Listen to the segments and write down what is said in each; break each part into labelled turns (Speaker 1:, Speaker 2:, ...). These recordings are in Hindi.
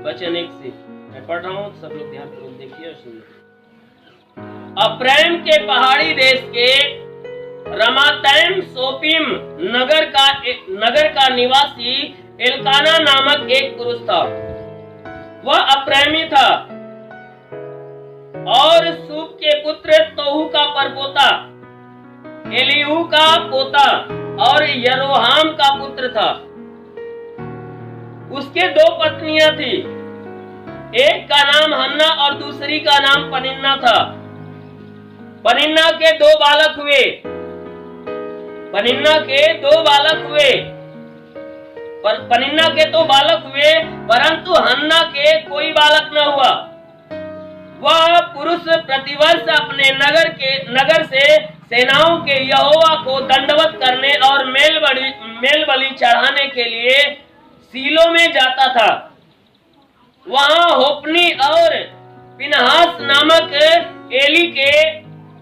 Speaker 1: वचन 1 से मैं पढ़ रहा हूँ, सब लोग ध्यानपूर्वक देखिए और सुनिए। अप्रैम के पहाड़ी देश के रमातैम सोपीम नगर का निवासी एल्काना नामक एक पुरुष था। वह अप्रैमी था और सूप के पुत्र तोहू का परपोता, एलीहू का पोता और यरोहाम का पुत्र था। उसके 2 पत्नियां थी, एक का नाम हन्ना और दूसरी का नाम पनिन्ना था। पनिन्ना के 2 बालक हुए, पनिन्ना के तो बालक हुए, परंतु हन्ना के कोई बालक न हुआ। वह पुरुष प्रतिवर्ष अपने नगर से सेनाओं के यहोवा को दंडवत करने और मेल बलि चढ़ाने के लिए सीलो में जाता था। वहां होपनी और पिनहास नामक एली के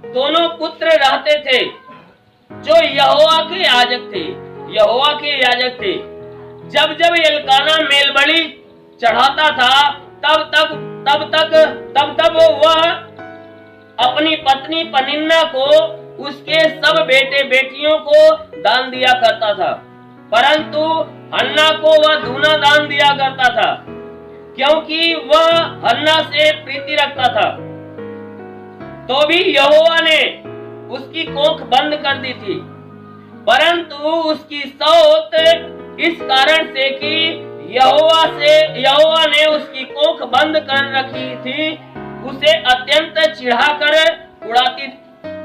Speaker 1: दोनों पुत्र रहते थे, जो यहोवा के याजक थे। जब जब एल्काना मेल बलि चढ़ाता था, तब वह अपनी पत्नी पनिन्ना को उसके सब बेटे बेटियों को दान दिया करता था, परंतु हन्ना को वह दूना दान दिया करता था, क्योंकि वह हन्ना से प्रीति रखता था। तो भी यहोवा ने उसकी कोख बंद कर दी थी, परंतु उसकी सौत इस कारण से कि यहोवा ने उसकी कोख बंद कर रखी थी, उसे अत्यंत चिढ़ाकर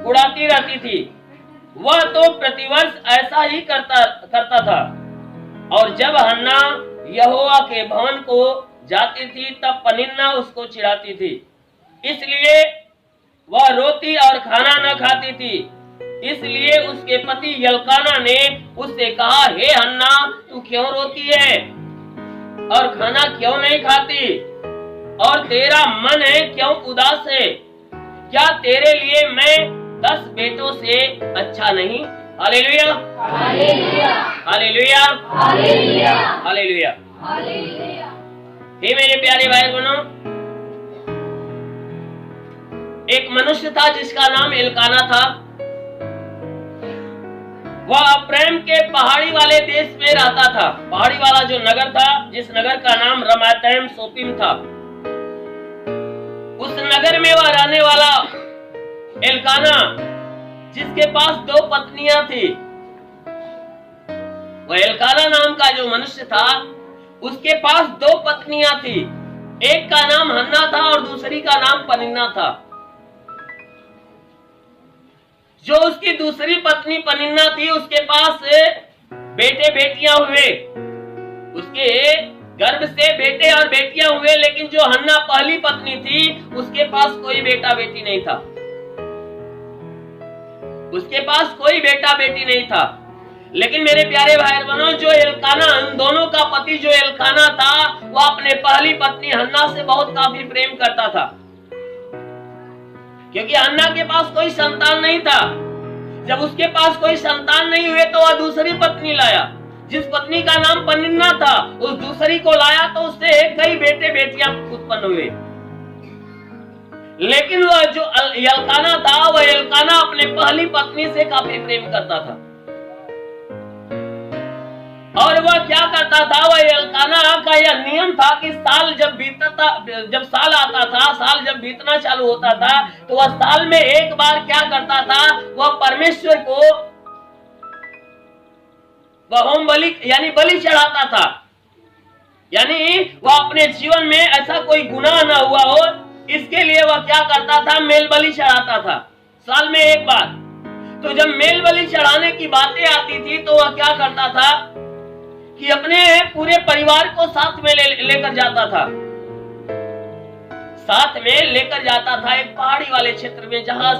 Speaker 1: उड़ाती रहती थी। वह तो प्रतिवर्ष ऐसा ही करता था। और जब हन्ना यहोवा के भवन को जाती थी, तब पनिन्ना उसको चिढ़ाती थी, इसलिए वह रोती और खाना न खाती थी। इसलिए उसके पति एल्काना ने उससे कहा, हे हन्ना, तू क्यों रोती है और खाना क्यों नहीं खाती, और तेरा मन क्यों उदास है? क्या तेरे लिए मैं 10 बेटों से अच्छा नहीं? Hallelujah, hallelujah, hallelujah, hallelujah, hallelujah, hallelujah. हे मेरे प्यारे भाई बहनों, एक मनुष्य था जिसका नाम एल्काना था। वह अप्रैम के पहाड़ी वाले देश में रहता था। पहाड़ी वाला जो नगर था, जिस नगर का नाम रमातैम सोपीम था, उस नगर में वह रहने वाला एल्काना, जिसके पास 2 पत्नियां थी, वह एल्काना नाम का जो मनुष्य था, उसके पास 2 पत्नियां थी। एक का नाम हन्ना था और दूसरी का नाम पनिन्ना था। जो उसकी दूसरी पत्नी पनिन्ना थी, उसके पास बेटे बेटियां हुए, उसके गर्भ से बेटे और बेटियां हुए, लेकिन जो हन्ना पहली पत्नी थी, उसके पास कोई बेटा बेटी नहीं था। उसके पास कोई बेटा बेटी नहीं था। लेकिन मेरे प्यारे भाई बहनों, जो एल्काना, इन दोनों का पति जो एल्काना था, वह अपने पहली पत्नी हन्ना से बहुत काफी प्रेम करता था, क्योंकि हन्ना के पास कोई संतान नहीं था। जब उसके पास कोई संतान नहीं हुए, तो वह दूसरी पत्नी लाया, जिस पत्नी का नाम पनिन्ना था। उस दूसरी को लाया तो उससे कई बेटे बेटियां उत्पन्न हुए। लेकिन वह जो एल्काना था, वह एल्काना अपने पहली पत्नी से काफी प्रेम करता था। और वह क्या करता था, वह एल्काना का यह नियम था कि साल जब साल आता था, साल जब बीतना चालू होता था, तो वह साल में एक बार क्या करता था, वह परमेश्वर को वह होम बलि यानी बलि चढ़ाता था। यानी वह अपने जीवन में ऐसा कोई गुनाह न हुआ हो, इसके लिए वह क्या करता था, मेल बलि चढ़ाता था साल में एक बार। तो जब मेल बलि चढ़ाने की बातें आती थी, तो वह क्या करता था कि अपने पूरे परिवार को साथ में लेकर जाता था। साथ में लेकर जाता था एक पहाड़ी वाले क्षेत्र में, जहां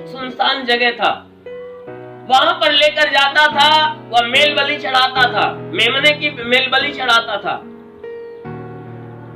Speaker 1: सुनसान जगह था, वहां पर लेकर जाता था। वह मेल बलि चढ़ाता था, मेमने की मेल बलि चढ़ाता था।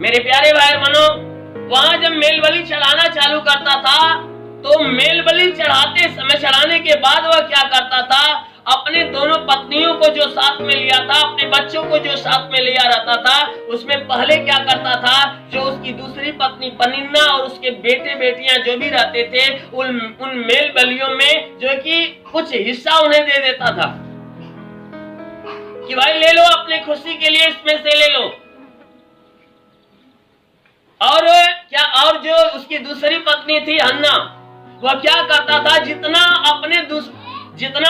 Speaker 1: मेरे प्यारे भाई बहनों, वहां जब मेल बलि चढ़ाना चालू करता था, तो मेल बलि चढ़ाने के बाद वह क्या करता था, अपने दोनों पत्नियों को जो साथ में लिया था, अपने बच्चों को जो साथ में लिया रहता था, उसमें पहले क्या करता था, जो उसकी दूसरी पत्नी पनिन्ना और उसके बेटे बेटियां जो भी रहते थे, उन मेल बलियों में जो कि कुछ हिस्सा उन्हें दे देता था कि भाई ले लो, अपने खुशी के लिए इसमें से ले लो। और क्या, और जो उसकी दूसरी पत्नी थी हन्ना, वह क्या करता था, जितना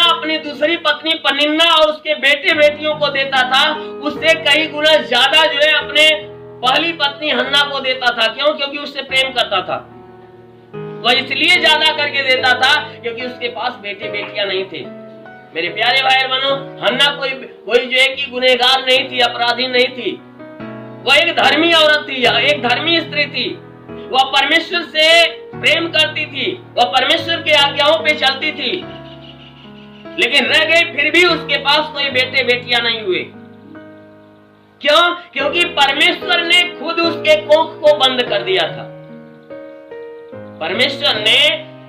Speaker 1: अपनी दूसरी पत्नी पनिन्ना और उसके बेटे बेटियों को देता था, उससे कई गुना ज्यादा जो है अपने पहली पत्नी हन्ना को देता था। क्यों? क्योंकि उससे प्रेम करता था। वह इसलिए ज्यादा करके देता था क्योंकि उसके पास बेटे बेटियां नहीं थे। मेरे प्यारे भाई बहनों, हन्ना कोई जो है कि गुनहगार नहीं थी, अपराधी नहीं थी। वह एक धर्मी औरत थी, एक धर्मी स्त्री थी। वह परमेश्वर से प्रेम करती थी, वह परमेश्वर की आज्ञाओं पे चलती थी, लेकिन रह गई, फिर भी उसके पास कोई बेटे बेटियां नहीं हुए। क्यों? क्योंकि परमेश्वर ने खुद उसके कोख को बंद कर दिया था। परमेश्वर ने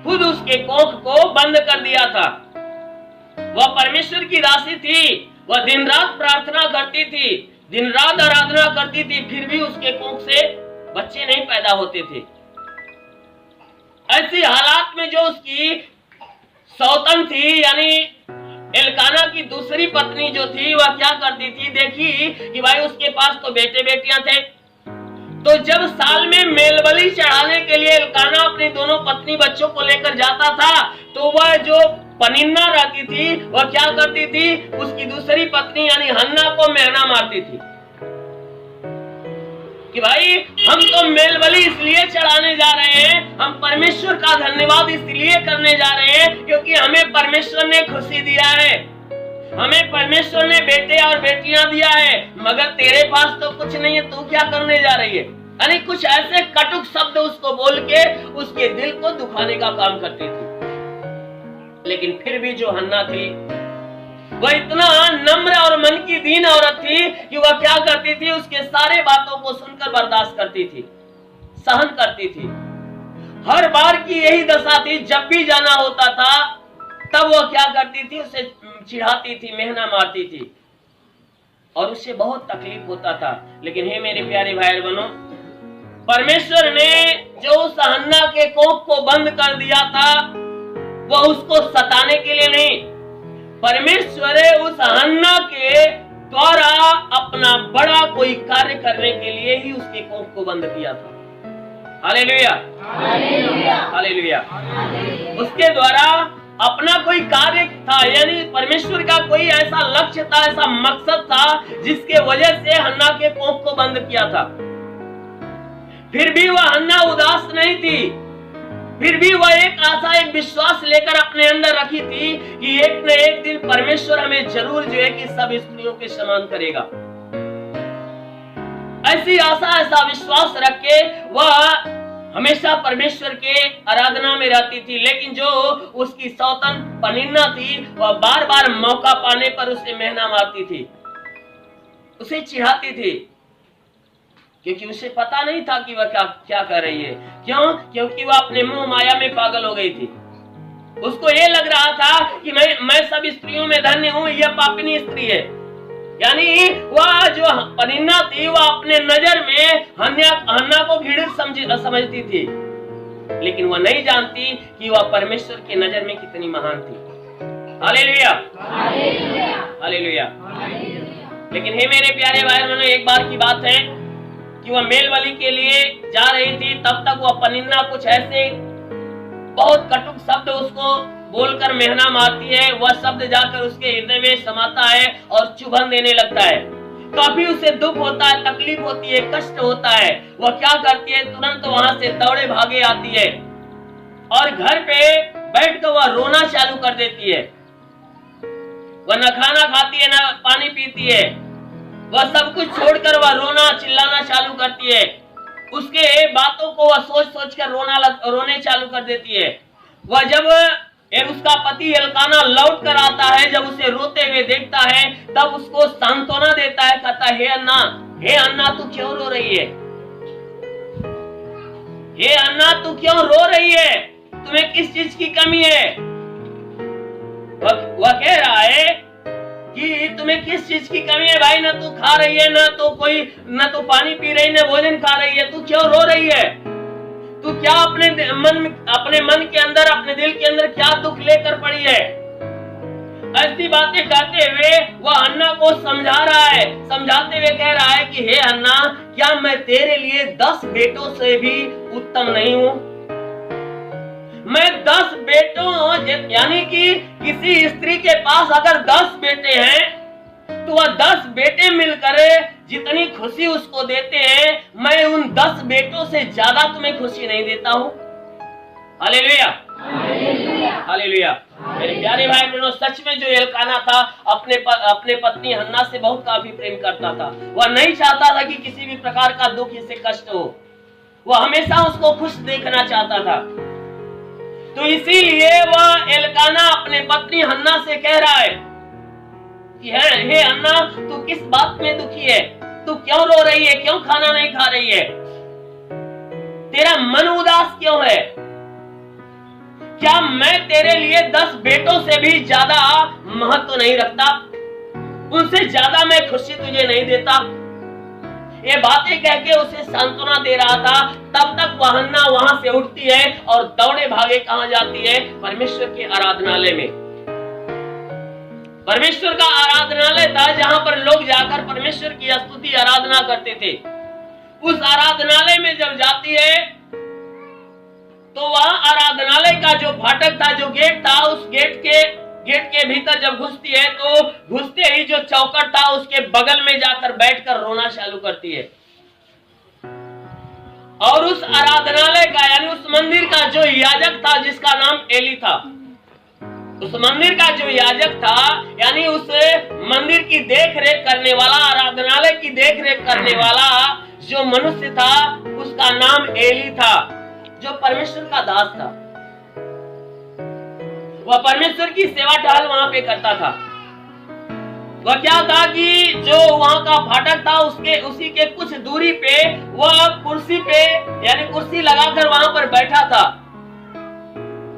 Speaker 1: खुद उसके कोख को बंद कर दिया था। वह परमेश्वर की दासी थी, वह दिन रात प्रार्थना करती थी, दिन रात आराधना करती थी, फिर भी उसके कोख से बच्चे नहीं पैदा होते थे। ऐसी हालात में जो उसकी सौतन थी, यानी एल्काना की दूसरी पत्नी जो थी, वह क्या करती थी, देखी कि भाई उसके पास तो बेटे बेटियां थे, तो जब साल में मेलबलि चढ़ाने के लिए एल्काना अपनी दोनों पत्नी बच्चों को लेकर जाता था, तो वह जो पनिन्ना रहती थी, वह क्या करती थी, उसकी दूसरी पत्नी यानी हन्ना को मेहना मारती थी कि भाई हम तो मेलबलि इसलिए चढ़ाने जा रहे हैं, हम परमेश्वर का धन्यवाद इसलिए करने जा रहे हैं क्योंकि हमें परमेश्वर ने खुशी दिया है, हमें परमेश्वर ने बेटे और बेटियां दिया है, मगर तेरे पास तो कुछ नहीं है, तू क्या करने जा रही है। यानी कुछ ऐसे कटुक शब्द उसको बोल के उसके दिल को दुखाने का काम करती थी। लेकिन फिर भी जो हन्ना थी, वह इतना नम्र और मन की दीन औरत थी कि वह क्या करती थी, उसके सारे बातों को सुनकर बर्दाश्त करती थी, सहन करती थी। हर बार की यही दशा थी, जब भी जाना होता था तब वह क्या करती थी, उसे चिढ़ाती थी, मेहना मारती थी और उससे बहुत तकलीफ होता था। लेकिन हे मेरे प्यारे भाई बहनों, परमेश्वर ने जो उस हन्ना के कोख को बंद कर दिया था, वह उसको सताने के लिए नहीं, परमेश्वर उस हन्ना के द्वारा अपना बड़ा कोई कार्य करने के लिए ही उसके कोख को बंद किया था। Hallelujah, hallelujah, hallelujah. उसके द्वारा अपना कोई कार्य था, यानी परमेश्वर का कोई ऐसा लक्ष्य था, ऐसा मकसद था जिसके वजह से हन्ना के कोख को बंद किया था। फिर भी वह हन्ना उदास नहीं थी, फिर भी वह एक आशा, एक विश्वास लेकर अपने अंदर रखी थी कि एक न एक दिन परमेश्वर हमें जरूर जो है कि सब स्त्रियों के समान करेगा। ऐसी आशा, ऐसा विश्वास रख के वह हमेशा परमेश्वर के आराधना में रहती थी। लेकिन जो उसकी सौतन पनिन्ना थी, वह बार बार मौका पाने पर उसे मेहना मारती थी, उसे चिढ़ाती थी, क्योंकि उसे पता नहीं था कि वह क्या कर रही है। क्यों? क्योंकि वह अपने मोह माया में पागल हो गई थी। उसको ये लग रहा था कि मैं सब स्त्रियों में धन्य हूं, यह पापिनी स्त्री है। यानी वह जो पनिन्ना थी, वह अपने नजर में हन्ना को घृणित समझती थी, लेकिन वह नहीं जानती कि वह परमेश्वर के नजर में कितनी महान थी। Hallelujah, hallelujah. लेकिन हे मेरे प्यारे भाई बहनों, एक बार की बात है कि वह मेलबलि के लिए जा रही थी, तब तक वह पनिन्ना कुछ ऐसे बहुत कटुक शब्द उसको बोलकर मेहना मारती है। वह शब्द जाकर उसके हृदय में समाता है और चुभन देने लगता है। काफी उसे दुख होता है, तकलीफ होती है, कष्ट होता है। वह क्या करती है, तुरंत वहां से दौड़े भागे आती है और घर पे बैठ कर वह रोना चालू कर देती है। वह न खाना खाती है, न पानी पीती है, वह सब कुछ छोड़कर वह रोना चिल्लाना चालू करती है। उसके बातों को वह सोच सोच कर रोने चालू कर देती है। वह जब उसका पति एल्काना लौट कर आता है, जब उसे रोते हुए देखता है, तब उसको सांत्वना देता है, कहता है, हे अन्ना तू क्यों रो रही है? हे अन्ना तू क्यों रो रही है? तुम्हें किस चीज की कमी है? वह कह रहा है कि तुम्हें किस चीज की कमी है भाई? ना तू खा रही है, ना तो पानी पी रही, ना भोजन खा रही है, तू क्यों रो रही है? तू क्या अपने मन के अंदर, अपने दिल के अंदर क्या दुख लेकर पड़ी है? ऐसी बातें कहते हुए वह हन्ना को समझा रहा है, समझाते हुए कह रहा है कि हे हन्ना, क्या मैं तेरे लिए 10 बेटों से भी उत्तम नहीं हूं? मैं 10 बेटों, यानी कि किसी स्त्री के पास अगर 10 बेटे हैं तो वह 10 बेटे मिलकर जितनी खुशी उसको देते हैं, मैं उन 10 बेटों से ज्यादा तुम्हें खुशी नहीं देता हूं। Hallelujah, hallelujah. मेरे प्यारे भाई बहनों, सच में जो एल्काना था अपने पत्नी हन्ना से बहुत काफी प्रेम करता था। वह नहीं चाहता था कि किसी भी प्रकार का दुख से कष्ट हो, वह हमेशा उसको खुश देखना चाहता था। तो इसीलिए वह एल्काना अपने पत्नी हन्ना से कह रहा है कि हे हन्ना, तू किस बात में दुखी है? तू क्यों रो रही है? क्यों खाना नहीं खा रही है? तेरा मन उदास क्यों है? क्या मैं तेरे लिए 10 बेटों से भी ज्यादा महत्व नहीं रखता? उनसे ज्यादा मैं खुशी तुझे नहीं देता? ये बातें कह के उसे सांत्वना दे रहा था। तब तक वह हन्ना वहां से उठती है और दौड़े भागे कहां जाती है? परमेश्वर के आराधनालय में। परमेश्वर का आराधनालय था जहां पर लोग जाकर परमेश्वर की स्तुति आराधना करते थे। उस आराधनालय में जब जाती है तो वहां आराधनालय का जो फाटक था, जो गेट था, उस गेट के भीतर जब घुसती है तो घुसते ही जो चौखट था उसके बगल में जाकर बैठकर रोना चालू करती है। और उस आराधनालय का, यानी उस मंदिर का जो याजक था, जिसका नाम एली था, उस मंदिर का जो याजक था, यानी उस मंदिर की देखरेख करने वाला, आराधनालय की देखरेख करने वाला जो मनुष्य था, उसका नाम एली था, जो परमेश्वर का दास था। वह परमेश्वर की सेवा टहल वहां पे करता था। वह क्या था कि जो वहां का फाटक था उसी के कुछ दूरी पे वह कुर्सी पे, यानी कुर्सी लगाकर वहां पर बैठा था।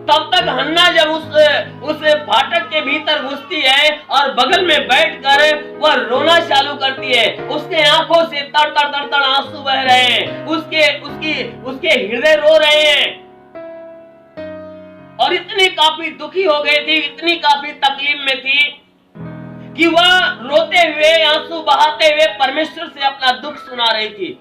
Speaker 1: तब तक हन्ना जब उस फाटक के भीतर घुसती है और बगल में बैठकर वह रोना चालू करती है। उसके आंखों से तड़ तड़ तड़ तड़ आंसू बह रहे हैं, उसके हृदय रो रहे हैं और इतनी काफी दुखी हो गई थी, इतनी काफी तकलीफ में थी कि वह रोते हुए, आंसू बहाते हुए परमेश्वर से अपना दुख सुना रही थी।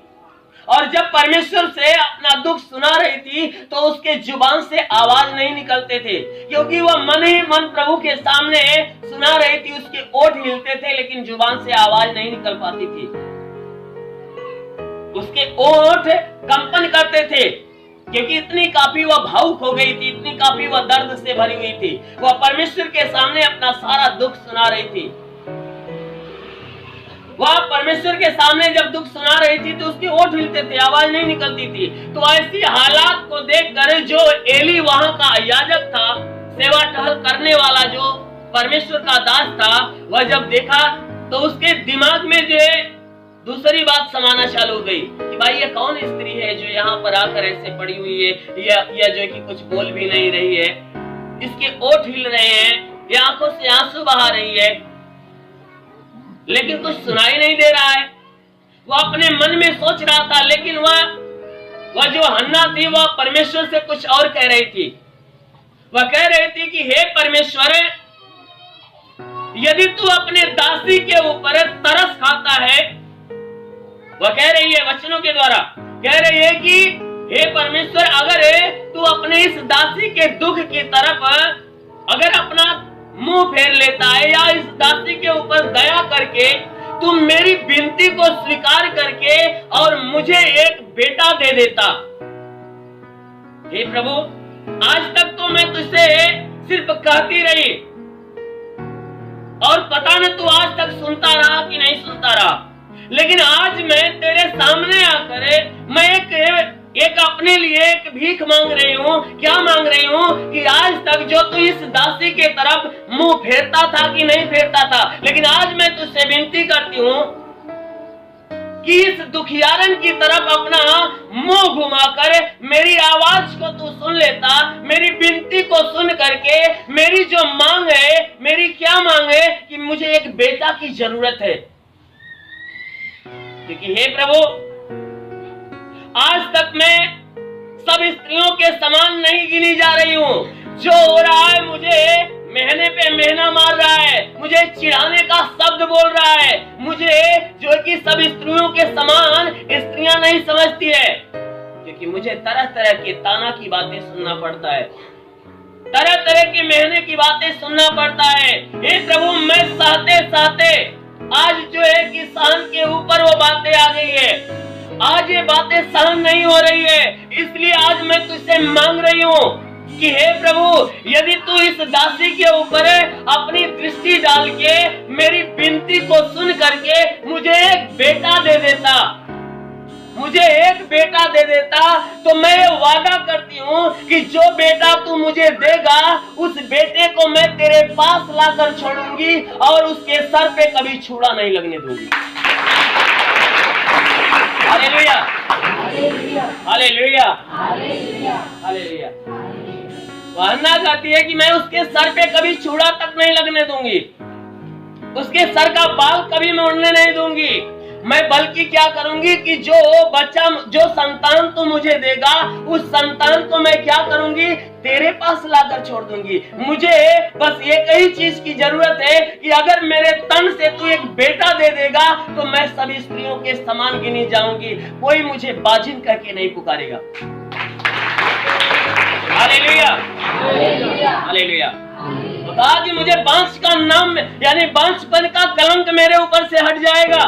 Speaker 1: और जब परमेश्वर से अपना दुख सुना रही थी तो उसके जुबान से आवाज नहीं निकलते थे, क्योंकि वह मन ही मन प्रभु के सामने सुना रही थी। उसके ओठ हिलते थे लेकिन जुबान से आवाज नहीं निकल पाती थी। उसके ओठ कंपन करते थे क्योंकि इतनी काफी वह भावुक हो गई थी, इतनी काफी वह दर्द से भरी हुई थी। वह परमेश्वर के सामने अपना सारा दुख सुना रही थी। वह परमेश्वर के सामने जब दुख सुना रही थी तो उसके ओठ हिलते थे, आवाज नहीं निकलती थी। तो ऐसी हालात को देखकर जो एली वहां का याजक था, सेवा टहल करने वाला जो परमेश्वर का दास था, वह जब देखा तो उसके दिमाग में जो है दूसरी बात समाना चालू हो गई कि भाई ये कौन स्त्री है जो यहाँ पर आकर ऐसे पड़ी हुई है, या जो है कि कुछ बोल भी नहीं रही है, इसके ओठ हिल रहे हैं, ये आंखों से आंसू बहा रही है, लेकिन कुछ सुनाई नहीं दे रहा है। वह अपने मन में सोच रहा था, लेकिन वह जो हन्ना थी वह परमेश्वर से कुछ और कह रही थी। वह कह रही थी कि हे परमेश्वर, यदि तू अपने दासी के ऊपर तरस खाता है, वह कह रही है वचनों के द्वारा, कह रही है कि हे परमेश्वर, अगर तू अपने इस दासी के दुख की तरफ अगर अपना मुंह फेर लेता है, या इस दासी के ऊपर दया करके तुम मेरी विनती को स्वीकार करके और मुझे एक बेटा दे देता। हे प्रभु, आज तक तो मैं तुझसे सिर्फ कहती रही और पता न तू आज तक सुनता रहा कि नहीं सुनता रहा, लेकिन आज मैं तेरे सामने आकर मैं एक अपने लिए एक भीख मांग रही हूँ। क्या मांग रही हूँ कि आज तक जो तू इस दासी के तरफ मुंह फेरता था कि नहीं फेरता था, लेकिन आज मैं तुझसे विनती करती हूँ कि इस दुखियारन की तरफ अपना मुंह घुमाकर मेरी आवाज को तू सुन लेता, मेरी विनती को सुन करके मेरी जो मांग है, मेरी क्या मांग है कि मुझे एक बेटा की जरूरत है। क्योंकि हे प्रभु, आज तक मैं सब स्त्रियों के समान नहीं गिनी जा रही हूं। जो हो रहा है, मुझे महीने पे महीना मार रहा है, मुझे चिढ़ाने का शब्द बोल रहा है, मुझे जो कि सब स्त्रियों के समान स्त्रियां नहीं समझती है, क्योंकि मुझे तरह तरह के ताना की बातें सुनना पड़ता है, तरह तरह के महीने की बातें सुनना पड़ता है। हे प्रभु, मैं सहते सहते आज जो है कि सहन के ऊपर वो बातें आ गई है। आज ये बातें सहन नहीं हो रही है, इसलिए आज मैं तुझसे मांग रही हूँ कि हे प्रभु, यदि तू इस दासी के ऊपर अपनी दृष्टि डाल के मेरी विनती को सुन करके मुझे एक बेटा दे देता, मुझे एक बेटा दे देता, तो मैं वादा करती हूँ कि जो बेटा तू मुझे देगा, उस बेटे को मैं तेरे पास लाकर छोड़ूंगी और उसके सर पे कभी छुरा नहीं लगने दूंगी। Hallelujah, hallelujah, hallelujah. हन्ना कहती है कि मैं उसके सर पे कभी छुरा तक नहीं लगने दूंगी, उसके सर का बाल कभी मैं उड़ने नहीं दूंगी। मैं बल्कि क्या करूंगी कि जो बच्चा, जो संतान तू मुझे देगा, उस संतान को मैं क्या करूंगी, तेरे पास लाकर छोड़ दूंगी। मुझे बस एक ही चीज की जरूरत है कि अगर मेरे तन से तू एक बेटा दे देगा तो मैं सभी स्त्रियों के समान गिनी जाऊंगी, कोई मुझे बाजिन करके नहीं पुकारेगा। Hallelujah, hallelujah. तो कहा कि मुझे बांस का नाम, यानी बांसपन का कलंक मेरे ऊपर से हट जाएगा।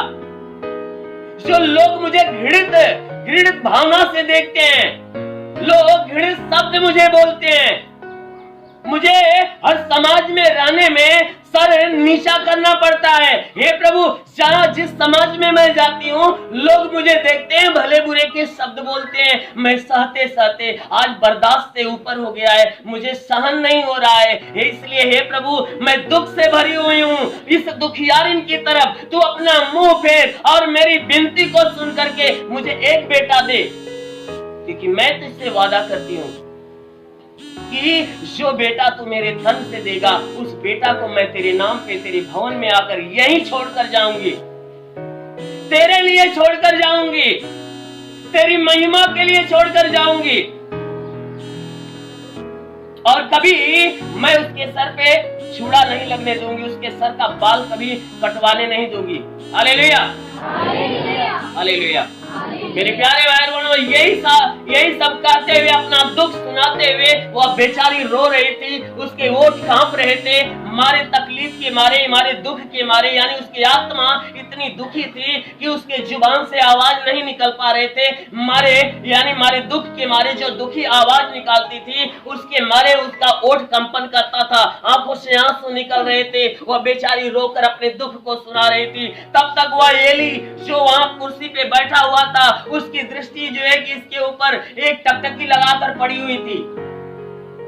Speaker 1: जो लोग मुझे घृणित भावना से देखते हैं, लोग घृणित शब्द मुझे बोलते हैं, मुझे हर समाज में रहने में सर नीचा करना पड़ता है। हे प्रभु, जहाँ जिस समाज में मैं जाती हूँ, लोग मुझे देखते हैं, भले बुरे के शब्द बोलते हैं, मैं सहते सहते आज बर्दाश्त से ऊपर हो गया है, मुझे सहन नहीं हो रहा है। इसलिए हे प्रभु, मैं दुख से भरी हुई हूँ। इस दुखियारिन की तरफ तू अपना मुंह फेर और मेरी विनती को सुन करके मुझे एक बेटा दे, क्योंकि मैं तुझसे वादा करती हूँ कि जो बेटा तू मेरे धन से देगा, उस बेटा को मैं तेरे नाम पे तेरे भवन में आकर यहीं छोड़कर जाऊंगी, तेरे लिए छोड़कर जाऊंगी, तेरी महिमा के लिए छोड़कर जाऊंगी, और कभी मैं उसके सर पे छुरा नहीं लगने दूंगी, उसके सर का बाल कभी कटवाने नहीं दूंगी। Hallelujah, hallelujah. मेरे प्यारे भाई बहनों, यही सब कहते हुए, अपना दुख सुनाते हुए वह बेचारी रो रही थी, उसके होठ कांप रहे थे, मारे तकलीफ के मारे, मारे दुख के मारे, यानी उसकी आत्मा इतनी दुखी थी कि उसके जुबान से आवाज नहीं निकल पा रहे थे। मारे दुख के मारे जो दुखी आवाज निकालती थी, उसके मारे उसका ओठ कंपन करता था, आंखों से आंसू निकल रहे थे, वह बेचारी रोकर अपने दुख को सुना रही थी। तब तक वह एली जो वहां कुर्सी पे बैठा हुआ था, उसकी दृष्टि जो है कि इसके ऊपर एक टकटकी लगाकर पड़ी हुई थी।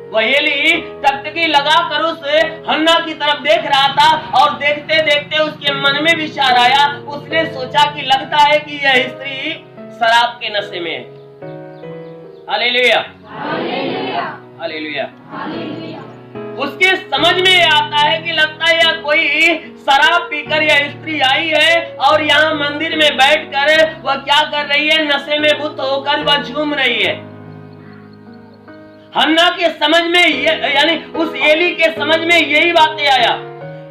Speaker 1: वह एली टकटकी लगाकर उस हन्ना की तरफ देख रहा था, और देखते देखते उसके मन में विचार आया। उसने सोचा कि लगता है कि यह स्त्री शराब के नशे में है। Hallelujah, hallelujah. उसके समझ में आता है कि लगता है यह कोई शराब पीकर यह स्त्री आई है, और यहाँ मंदिर में बैठकर वह क्या कर रही है, नशे में बुत होकर वह झूम रही है। हन्ना के समझ में, यानी उस एली के समझ में यही बातें आया।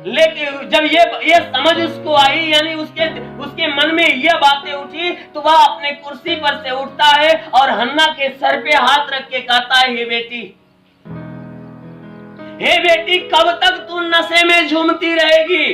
Speaker 1: लेकिन जब ये समझ उसको आई, यानी उसके मन में यह बातें उठी, तो वह अपने कुर्सी पर से उठता है और हन्ना के सर पे हाथ रख के कहता है, हे बेटी, हे बेटी, कब तक तू नशे में झूमती रहेगी?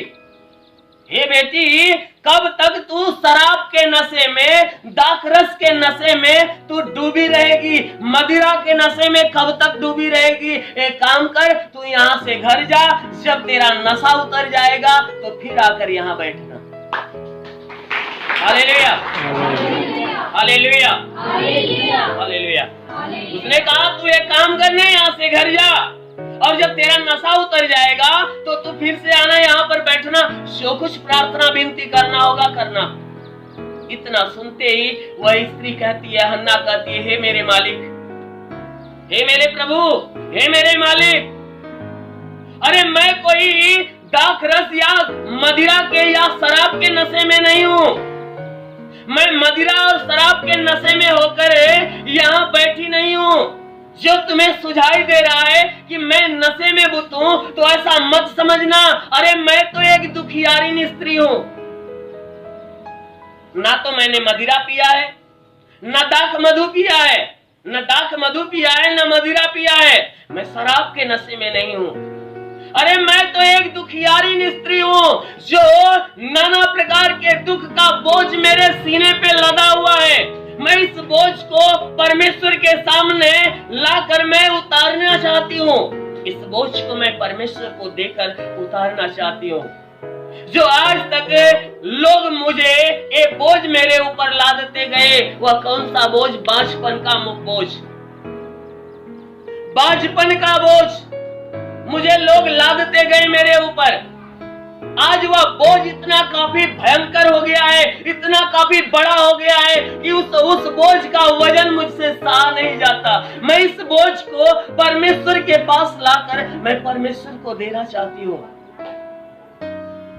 Speaker 1: हे बेटी, कब तक तू शराब के नशे में, दाखरस के नशे में तू डूबी रहेगी? मदिरा के नशे में कब तक डूबी रहेगी? एक काम कर, तू यहाँ से घर जा, जब तेरा नशा उतर जाएगा तो फिर आकर यहाँ बैठना। Hallelujah, hallelujah, hallelujah. उसने कहा, तू एक काम करना, यहाँ से घर जा, और जब तेरा नशा उतर जाएगा तो तू फिर से आना, यहाँ पर बैठना, जो कुछ प्रार्थना विनती करना होगा करना। इतना सुनते ही वह स्त्री कहती है, हन्ना कहती है, हे मेरे मालिक, हे मेरे प्रभु, हे मेरे मालिक, अरे मैं कोई दाखरस या मदिरा के या शराब के नशे में नहीं हूं। मैं मदिरा और शराब के नशे में होकर यहाँ बैठी नहीं हूं। जो तुम्हें सुझाई दे रहा है कि मैं नशे में बुत हूं, तो ऐसा मत समझना। अरे मैं तो एक दुखियारी स्त्री हूं। ना तो मैंने मदिरा पिया है, न दाख मधु पिया है, न दाख मधु पिया है, न मदिरा पिया है। मैं शराब के नशे में नहीं हूं। अरे मैं तो एक दुखियारी स्त्री हूं, जो नाना प्रकार के दुख का बोझ मेरे सीने पे लदा हुआ है। मैं इस बोझ को परमेश्वर के सामने लाकर मैं उतारना चाहती हूँ। इस बोझ को मैं परमेश्वर को देकर उतारना चाहती हूँ। जो आज तक लोग मुझे ये बोझ मेरे ऊपर लादते गए, वह कौन सा बोझ? बांझपन का बोझ, बांझपन का बोझ मुझे लोग लादते गए मेरे ऊपर। आज वह बोझ इतना काफी भयंकर हो गया है, इतना काफी बड़ा हो गया है कि उस बोझ का वजन मुझसे सहा नहीं जाता। मैं इस बोझ को परमेश्वर के पास लाकर मैं परमेश्वर को देना चाहती हूँ।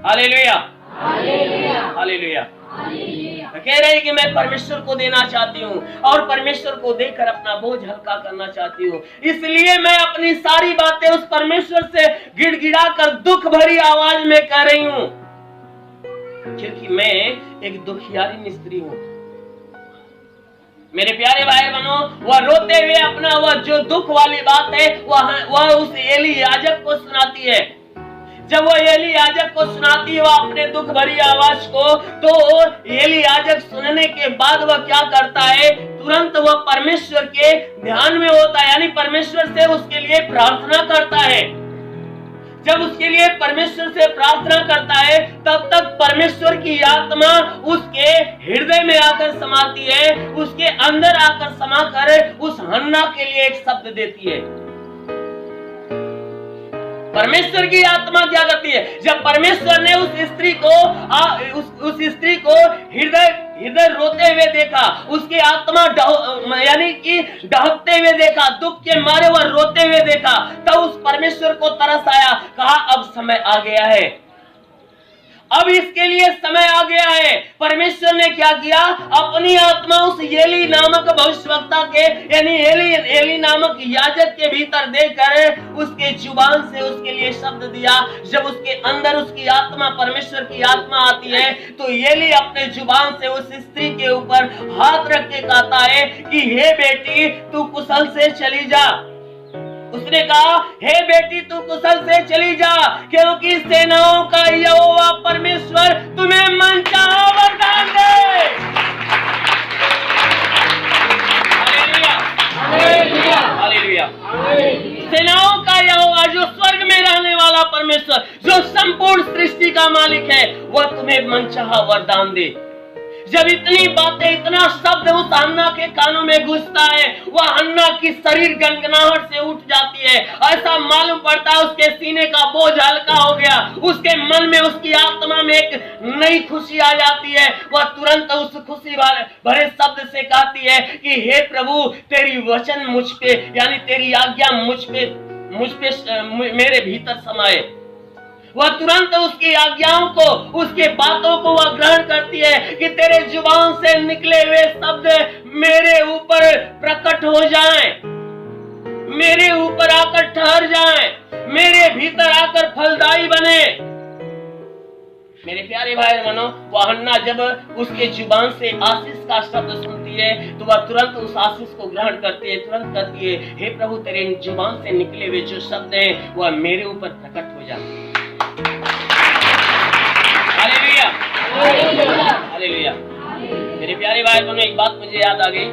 Speaker 1: Hallelujah, hallelujah, hallelujah. कह रहे कि मैं परमेश्वर को देना चाहती हूँ और परमेश्वर को देकर अपना बोझ हल्का करना चाहती हूँ। इसलिए मैं अपनी सारी बातें उस परमेश्वर से गिड़गिड़ा कर दुख भरी आवाज में कह रही हूँ, क्योंकि मैं एक दुखियारी स्त्री हूँ। मेरे प्यारे भाई बहनों, वह रोते हुए अपना वह जो दुख वाली बात है वह उस एली याजक को सुनाती है। जब वो एली याजक को सुनाती है वह अपने दुख भरी आवाज को, तो एली याजक सुनने के बाद वह क्या करता है? तुरंत वह परमेश्वर के ध्यान में होता है, यानी परमेश्वर से उसके लिए प्रार्थना करता है। जब उसके लिए परमेश्वर से प्रार्थना करता है, तब तक परमेश्वर की आत्मा उसके हृदय में आकर समाती है, उसके अंदर आकर समाकर उस हन्ना के लिए एक शब्द देती है। परमेश्वर की आत्मा क्या करती है? जब परमेश्वर ने उस स्त्री को हृदय रोते हुए देखा, उसकी आत्मा यानी कि डहकते हुए देखा, दुख के मारे वह रोते हुए देखा, तब उस परमेश्वर को तरस आया। कहा अब समय आ गया है, अब इसके लिए समय आ गया है। परमेश्वर ने क्या किया? अपनी आत्मा उस एली नामक भविष्यवक्ता के यानी एली नामक याजक के भीतर देकर उसके जुबान से उसके लिए शब्द दिया। जब उसके अंदर उसकी आत्मा, परमेश्वर की आत्मा आती है, तो एली अपने जुबान से उस स्त्री के ऊपर हाथ रख के कहता है कि हे बेटी, तू कुशल से चली जा। उसने कहा, हे बेटी, तू कुशल से चली जा, क्योंकि सेनाओं का यहोवा परमेश्वर तुम्हें मनचाहा वरदान दे। Hallelujah, hallelujah, hallelujah. सेनाओं का यहोवा, जो स्वर्ग में रहने वाला परमेश्वर, जो संपूर्ण सृष्टि का मालिक है, वह तुम्हें मनचाहा वरदान दे। जब इतनी बातें, इतना शब्द उस हन्ना के कानों में घुसता है, वह हन्ना की शरीर गनगनाहट से उठ जाती है। ऐसा मालूम पड़ता है उसके सीने का बोझ हल्का हो गया, उसके मन में, उसकी आत्मा में एक नई खुशी आ जाती है। वह तुरंत उस खुशी भरे शब्द से कहती है कि हे प्रभु, तेरी वचन मुझ पे यानी तेरी आज्ञा मुझ पे मेरे भीतर समाये। वह तुरंत उसकी आज्ञाओं को, उसके बातों को वह ग्रहण करती है कि तेरे जुबान से निकले हुए शब्द मेरे ऊपर प्रकट हो जाएं, मेरे ऊपर आकर ठहर जाएं, मेरे भीतर आकर फलदायी बने। मेरे प्यारे भाई बहनों, वह हन्ना जब उसके जुबान से आशीष का शब्द सुनती है, तो वह तुरंत उस आशीष को ग्रहण करती है, तुरंत कहती है, हे प्रभु, तेरे जुबान से निकले हुए जो शब्द हैं वह मेरे ऊपर प्रकट हो जाए। Hallelujah, hallelujah. मेरे प्यारे भाई बहनों, एक बात मुझे याद आ गई।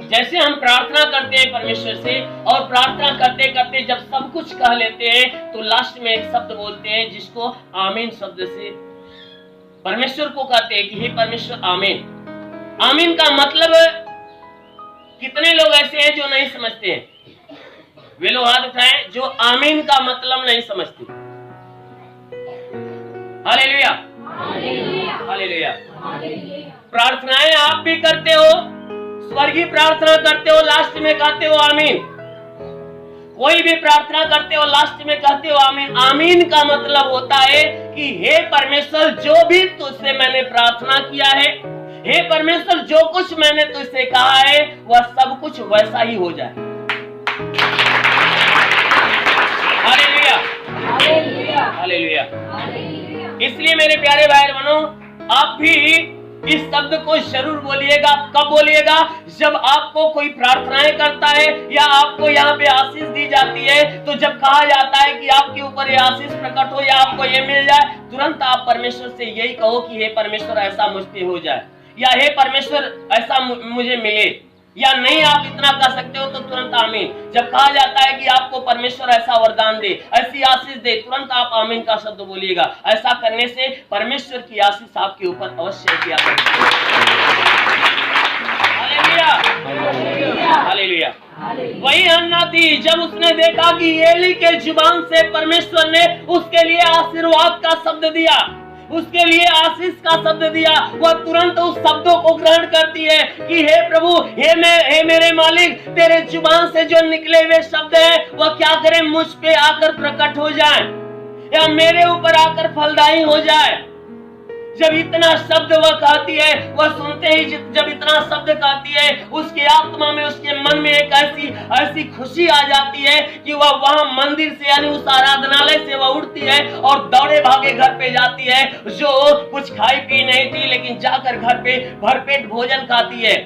Speaker 1: जैसे हम प्रार्थना करते हैं परमेश्वर से, और प्रार्थना करते करते जब सब कुछ कह लेते हैं, तो लास्ट में एक शब्द बोलते हैं जिसको आमीन शब्द से परमेश्वर को कहते हैं कि हे परमेश्वर, आमीन। आमीन का मतलब कितने लोग ऐसे हैं जो नहीं समझते हैं? वे लोग हाथ उठाएं जो आमीन का मतलब नहीं समझते। Hallelujah, hallelujah. प्रार्थनाएं आप भी करते हो, स्वर्गीय प्रार्थना करते हो, लास्ट में कहते हो आमीन। कोई भी प्रार्थना करते हो लास्ट में कहते हो आमीन। आमीन का मतलब होता है कि हे परमेश्वर, जो भी तुझसे मैंने प्रार्थना किया है, हे परमेश्वर, जो कुछ मैंने तुझसे कहा है वह सब कुछ वैसा ही हो जाए। Hallelujah, hallelujah. इसलिए मेरे प्यारे भाई बहनों, आप भी इस शब्द को जरूर बोलिएगा। कब बोलिएगा? जब आपको कोई प्रार्थनाएं करता है या आपको यहाँ पे आशीष दी जाती है, तो जब कहा जाता है कि आपके ऊपर ये आशीष प्रकट हो या आपको ये मिल जाए, तुरंत आप परमेश्वर से यही कहो कि हे परमेश्वर, ऐसा मुझ पे हो जाए, या हे परमेश्वर, ऐसा मुझे मिले। या नहीं आप इतना कर सकते हो तो तुरंत आमीन। जब कहा जाता है कि आपको परमेश्वर ऐसा वरदान दे, ऐसी आशीष दे, तुरंत आप आमीन का शब्द बोलिएगा। ऐसा करने से परमेश्वर की आशीष आपके ऊपर अवश्य किया करेगी। Hallelujah, hallelujah. वही हन्ना थी, जब उसने देखा कि एली के जुबान से परमेश्वर ने उसके लिए आशीर्वाद का शब्द दिया, उसके लिए आशीष का शब्द दिया, वह तुरंत उस शब्दों को ग्रहण करती है कि हे प्रभु, हे मेरे मालिक, तेरे जुबान से जो निकले हुए शब्द है वह क्या करे, मुझ पे आकर प्रकट हो जाए या मेरे ऊपर आकर फलदायी हो जाए। जब इतना शब्द वह कहती है, वह सुनते ही जब इतना शब्द कहती है, उसके आत्मा में, उसके मन में एक ऐसी खुशी आ जाती है कि वह वहां मंदिर से यानी उस आराधनालय से वह उठती है और दौड़े भागे घर पे जाती है, जो कुछ खाई पी नहीं थी, लेकिन जाकर घर पे भरपेट भोजन खाती है।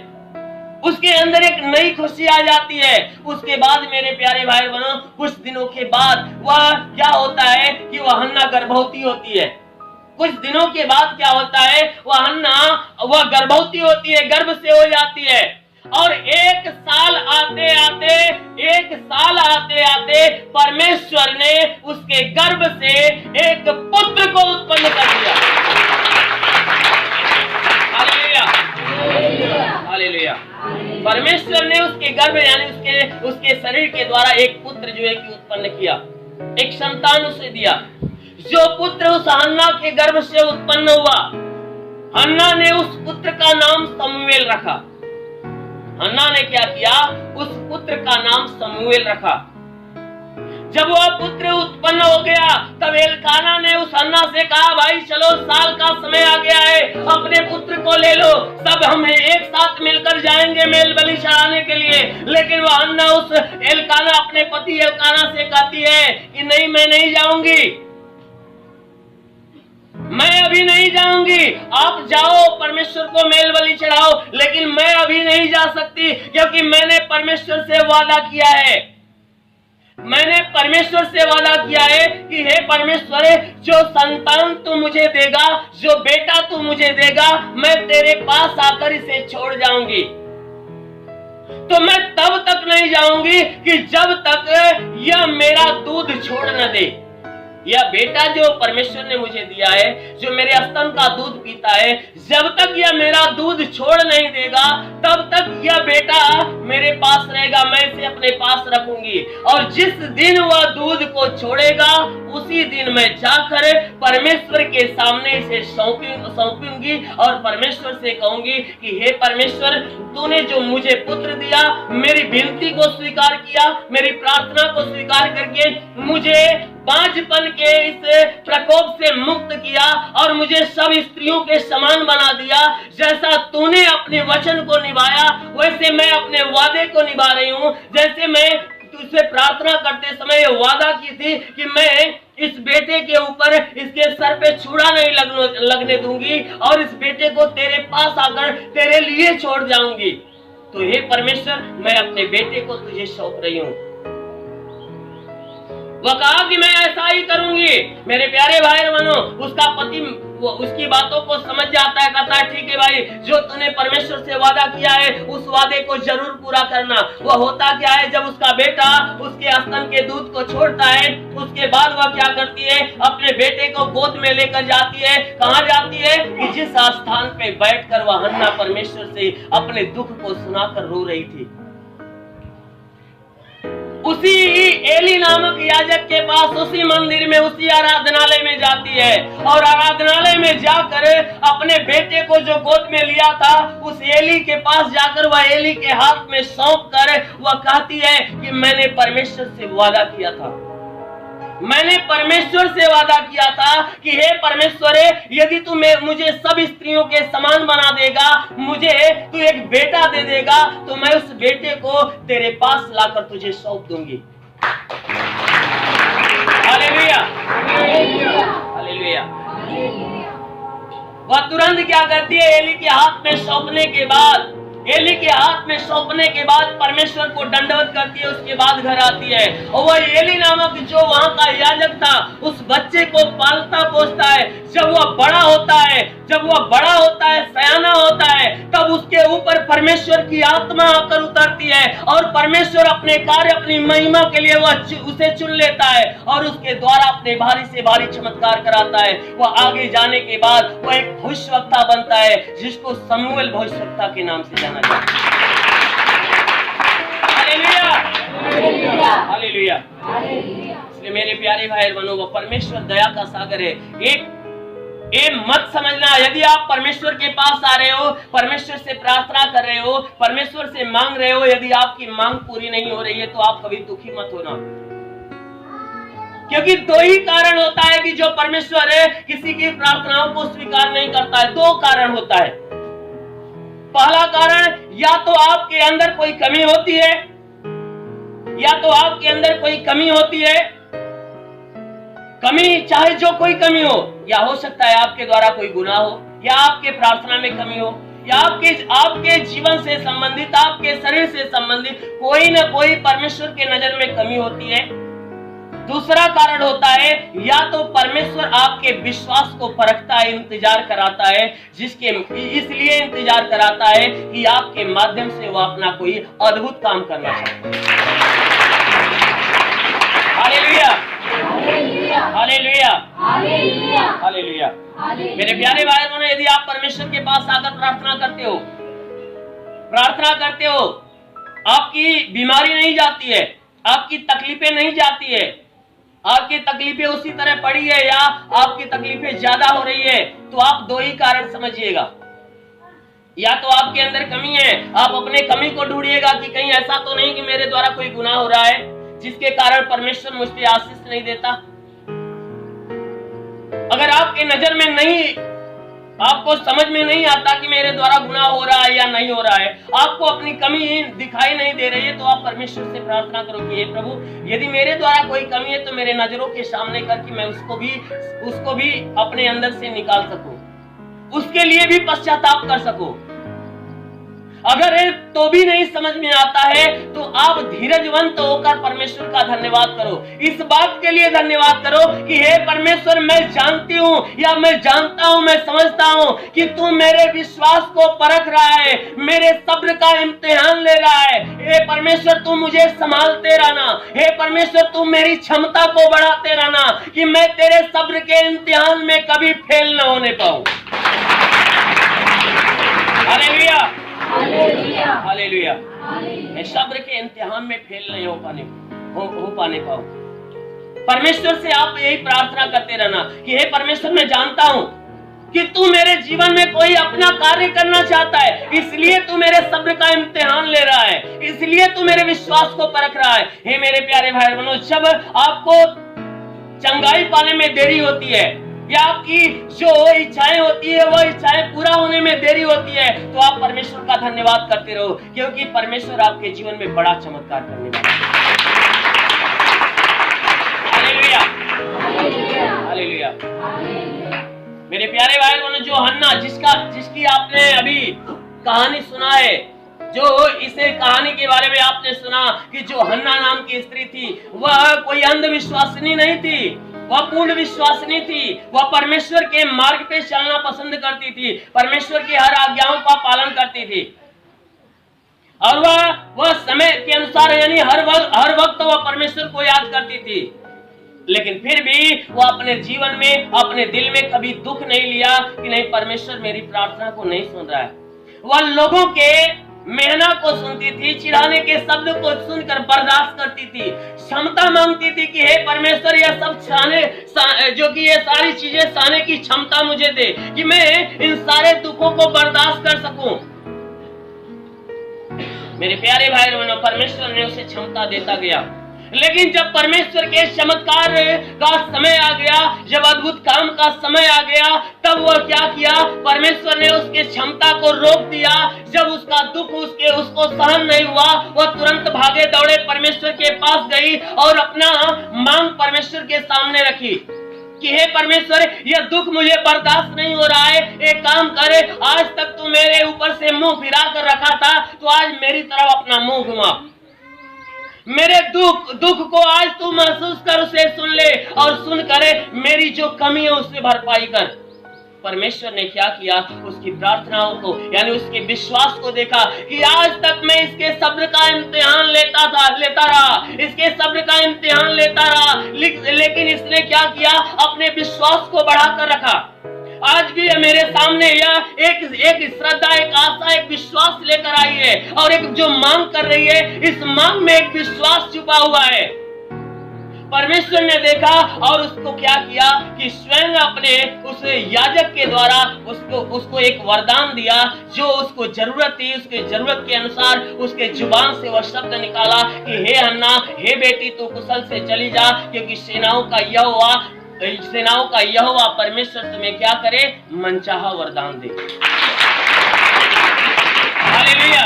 Speaker 1: उसके अंदर एक नई खुशी आ जाती है। उसके बाद मेरे प्यारे भाई बहनों, कुछ दिनों के बाद वह क्या होता है कि वह हन्ना गर्भवती होती है। कुछ दिनों के बाद क्या होता है, वह गर्भवती होती है, गर्भ से हो जाती है। और एक साल आते आते परमेश्वर ने उसके गर्भ से एक पुत्र को उत्पन्न कर दिया। Hallelujah, hallelujah. परमेश्वर ने उसके गर्भ यानी उसके शरीर के द्वारा एक पुत्र जो है कि उत्पन्न किया, एक संतान उसे दिया। जो पुत्र उस हन्ना के गर्भ से उत्पन्न हुआ, हन्ना ने उस पुत्र का नाम शमूएल रखा। हन्ना ने क्या किया? उस पुत्र का नाम शमूएल रखा। जब वह पुत्र उत्पन्न हो गया, तब एलकाना ने उस हन्ना से कहा, भाई चलो, साल का समय आ गया है, अपने पुत्र को ले लो, सब हम एक साथ मिलकर जाएंगे मेल बलि चढ़ाने के लिए। लेकिन वह हन्ना उस एलकाना, अपने पति एलकाना से कहती है कि नहीं, मैं नहीं जाऊंगी, मैं अभी नहीं जाऊंगी, आप जाओ, परमेश्वर को मेल बलि चढ़ाओ, लेकिन मैं अभी नहीं जा सकती, क्योंकि मैंने परमेश्वर से वादा किया है। मैंने परमेश्वर से वादा किया है कि हे परमेश्वर, जो संतान तू मुझे देगा, जो बेटा तू मुझे देगा, मैं तेरे पास आकर इसे छोड़ जाऊंगी। तो मैं तब तक नहीं जाऊंगी कि जब तक यह मेरा दूध छोड़ न दे। यह बेटा जो परमेश्वर ने मुझे दिया है, जो मेरे स्तन का दूध पीता है, जब तक यह मेरा दूध छोड़ नहीं देगा, तब तक यह बेटा मेरे पास रहेगा, मैं इसे अपने पास रखूंगी। और जिस दिन वह दूध को छोड़ेगा, उसी दिन मैं जाकर परमेश्वर के सामने इसे सौंपूंगी और परमेश्वर से कहूंगी कि हे परमेश्वर, तूने जो मुझे पुत्र दिया, मेरी विनती को स्वीकार किया, मेरी प्रार्थना को स्वीकार करके मुझे बांझपन के इस प्रकोप से मुक्त किया और मुझे सब स्त्रियों के समान बना दिया। जैसा तूने अपने वचन को निभाया, वैसे मैं अपने वादे को निभा रही हूँ। जैसे मैं तुझसे प्रार्थना करते समय ये वादा की थी कि मैं इस बेटे के ऊपर, इसके सर पे छुरा नहीं लगने दूंगी और इस बेटे को तेरे पास आकर तेरे लिए छोड़ जाऊंगी। तो हे परमेश्वर, मैं अपने बेटे को तुझे सौंप रही हूँ। वह कहा कि मैं ऐसा ही करूंगी। मेरे प्यारे भाई बहनों, उसका पति उसकी बातों को समझ जाता है, कहता है ठीक है भाई, जो तूने परमेश्वर से वादा किया है उस वादे को जरूर पूरा करना। वह होता क्या है, जब उसका बेटा उसके स्तन के दूध को छोड़ता है, उसके बाद वह क्या करती है, अपने बेटे को गोद में लेकर जाती है। कहाँ जाती है कि जिस स्थान पे बैठकर वह हन्ना परमेश्वर से अपने दुख को सुनाकर रो रही थी, उसी एली नामक याजक के पास, उसी मंदिर में, उसी आराधनालय में जाती है और आराधनालय में जाकर अपने बेटे को जो गोद में लिया था उस एली के पास जाकर वह एली के हाथ में सौंप कर वह कहती है कि मैंने परमेश्वर से वादा किया था, मैंने परमेश्वर से वादा किया था कि हे परमेश्वर, यदि तू मुझे सब स्त्रियों के समान बना देगा, मुझे तू एक बेटा दे देगा, तो मैं उस बेटे को तेरे पास लाकर तुझे सौंप दूंगी। Hallelujah, hallelujah. वह तुरंत क्या करती है, एली के हाथ में सौंपने के बाद, एली के हाथ में सौंपने के बाद परमेश्वर को दंडवत करती है, उसके बाद घर आती है और वह एली नामक जो वहां का याजक था उस बच्चे को पालता पोसता है। जब वह बड़ा होता है, जब वह बड़ा होता है, सयाना होता है, तब उसके ऊपर परमेश्वर की आत्मा आकर उतरती है और परमेश्वर अपने कार्य, अपनी महिमा के लिए वह उसे चुन लेता है और उसके द्वारा अपने भारी से भारी चमत्कार कराता है। वह आगे जाने के बाद वह एक भविष्यवक्ता बनता है जिसको शमूएल भविष्यवक्ता के नाम से जाना जाता है। Hallelujah, hallelujah. इसलिए मेरे प्यारे भाई बहनों, वह परमेश्वर दया का सागर है। एक मत समझना, यदि आप परमेश्वर के पास आ रहे हो, परमेश्वर से प्रार्थना कर रहे हो, परमेश्वर से मांग रहे हो, यदि आपकी मांग पूरी नहीं हो रही है तो आप कभी दुखी मत होना, क्योंकि दो ही कारण होता है कि जो परमेश्वर है किसी की प्रार्थनाओं को स्वीकार नहीं करता है। दो कारण होता है। पहला कारण, या तो आपके अंदर कोई कमी होती है, या तो आपके अंदर कोई कमी होती है, कमी चाहे जो कोई कमी हो, या हो सकता है आपके द्वारा कोई गुनाह हो, या आपके प्रार्थना में कमी हो, या आपके जीवन से संबंधित, आपके शरीर से संबंधित कोई ना कोई परमेश्वर के नजर में कमी होती है। दूसरा कारण होता है, या तो परमेश्वर आपके विश्वास को परखता है, इंतजार कराता है, इसलिए इंतजार कराता है कि आपके माध्यम से वो अपना कोई अद्भुत काम करना चाहता है। Hallelujah, hallelujah, hallelujah. मेरे प्यारे भाई बहनों, यदि आप परमेश्वर के पास आकर प्रार्थना करते हो, आपकी बीमारी नहीं जाती है, आपकी तकलीफें नहीं जाती है, आपकी तकलीफें उसी तरह पड़ी है या आपकी तकलीफें ज्यादा हो रही है, तो आप दो ही कारण समझिएगा। या तो आपके अंदर कमी है, आप अपने कमी को ढूंढिएगा कि कहीं ऐसा तो नहीं कि मेरे द्वारा कोई गुनाह हो रहा है जिसके कारण परमेश्वर मुझ पे आशीष नहीं देता। अगर आपके नजर में नहीं, आपको समझ में नहीं आता कि मेरे द्वारा गुनाह हो रहा है या नहीं हो रहा है, आपको अपनी कमी दिखाई नहीं दे रही है, तो आप परमेश्वर से प्रार्थना करो कि हे प्रभु, यदि मेरे द्वारा कोई कमी है तो मेरे नजरों के सामने करके मैं उसको भी अपने अंदर से निकाल सकूं, उसके लिए भी पश्चाताप कर सकूं। अगर तो भी नहीं समझ में आता है तो आप धीरजवंत होकर परमेश्वर का धन्यवाद करो। इस बात के लिए धन्यवाद करो कि हे परमेश्वर, मैं जानती हूँ या मैं जानता हूँ, मैं समझता हूँ कि तू मेरे विश्वास को परख रहा है, मेरे सब्र का इम्तिहान ले रहा है। हे परमेश्वर, तू मुझे संभालते रहना। हे परमेश्वर, तू मेरी क्षमता को बढ़ाते रहना कि मैं तेरे सब्र के इम्तिहान में कभी फेल न होने पाऊं। Hallelujah, hallelujah. मैं सब्र के इम्तिहान में फेल नहीं हो पाने पाऊं। परमेश्वर से आप यही प्रार्थना करते रहना कि हे परमेश्वर, मैं जानता हूं कि तू मेरे जीवन में कोई अपना कार्य करना चाहता है, इसलिए तू मेरे सब्र का इम्तिहान ले रहा है, इसलिए तू मेरे विश्वास को परख रहा है। हे मेरे प्यारे भाई बहनों, जब आपको चंगाई पाने में देरी होती है या आपकी जो इच्छाएं होती है वह इच्छाएं पूरा होने में देरी होती है, तो आप परमेश्वर का धन्यवाद करते रहो, क्योंकि परमेश्वर आपके जीवन में बड़ा चमत्कार करने वाला है। Hallelujah, hallelujah. मेरे प्यारे भाई बहनों, जो हन्ना जिसकी आपने अभी कहानी सुना है, जो इसे कहानी के बारे में आपने सुना कि जो हन्ना नाम की स्त्री थी, वह कोई अंधविश्वासिनी नहीं थी, वह पूर्ण विश्वासिनी थी। वह परमेश्वर के मार्ग पे चलना पसंद करती थी, परमेश्वर की हर आज्ञाओं का पालन करती थी और वह समय के अनुसार यानी हर वक्त वह परमेश्वर को याद करती थी। लेकिन फिर भी वह अपने जीवन में, अपने दिल में कभी दुख नहीं लिया कि नहीं, परमेश्वर मेरी प्रार्थना को नहीं सुन रहा है। वह लोगों के मेहना को सुनती थी, चिढ़ाने के शब्द को सुनकर बर्दाश्त करती थी, क्षमता मांगती थी कि हे परमेश्वर यह सब जो कि ये सारी चीजें सहने की क्षमता मुझे दे कि मैं इन सारे दुखों को बर्दाश्त कर सकूं। मेरे प्यारे भाई बहनों, परमेश्वर ने उसे क्षमता देता गया। लेकिन जब परमेश्वर के चमत्कार का समय आ गया, जब अद्भुत काम का समय आ गया, तब वह क्या किया? परमेश्वर ने उसके क्षमता को रोक दिया। जब उसका दुख उसको सहन नहीं हुआ, वह तुरंत भागे दौड़े परमेश्वर के पास गई और अपना मांग परमेश्वर के सामने रखी कि हे परमेश्वर, यह दुख मुझे बर्दाश्त नहीं हो रहा है। एक काम करे, आज तक तू मेरे ऊपर से मुंह फिरा कर रखा था, तो आज मेरी तरफ अपना मुंह घुमा। मेरे दुख को आज तू महसूस कर, उसे सुन ले और सुन करे मेरी जो कमी है उससे भरपाई कर। परमेश्वर ने क्या किया? उसकी प्रार्थनाओं को, यानी उसके विश्वास को देखा कि आज तक मैं इसके शब्द का इम्तिहान लेता रहा, इसके शब्द का इम्तिहान लेता रहा, लेकिन इसने क्या किया? अपने विश्वास को बढ़ाकर रखा। आज भी मेरे सामने यह एक श्रद्धा, एक आशा, एक विश्वास लेकर आई है और एक जो मांग कर रही है, इस मांग में एक विश्वास छुपा हुआ है। परमेश्वर ने देखा और उसको क्या किया कि स्वयं अपने उस याजक के द्वारा उसको एक वरदान दिया, जो उसको जरूरत थी। उसके जरूरत के अनुसार उसके जुबान से वह शब्द निकाला कि हे हन्ना, हे बेटी, तू कुशल से चली जा, क्योंकि सेनाओं का यहोवा परमेश्वर तुम्हें क्या करे? मनचाहा वरदान दे। Hallelujah,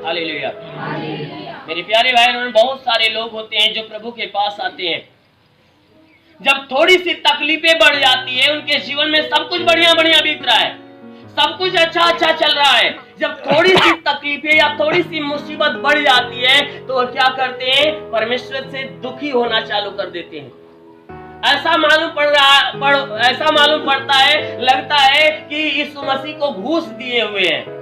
Speaker 1: hallelujah. मेरे प्यारे भाई बहन, बहुत सारे लोग होते हैं जो प्रभु के पास आते हैं, जब थोड़ी सी तकलीफें बढ़ जाती है, उनके जीवन में सब कुछ बढ़िया बढ़िया बीत रहा है, सब कुछ अच्छा अच्छा चल रहा है। जब थोड़ी सी तकलीफें या थोड़ी सी मुसीबत बढ़ जाती है, तो वो क्या करते हैं? परमेश्वर से दुखी होना चालू कर देते हैं। ऐसा मालूम पड़ता है, लगता है कि यीशु मसीह को घूस दिए हुए हैं।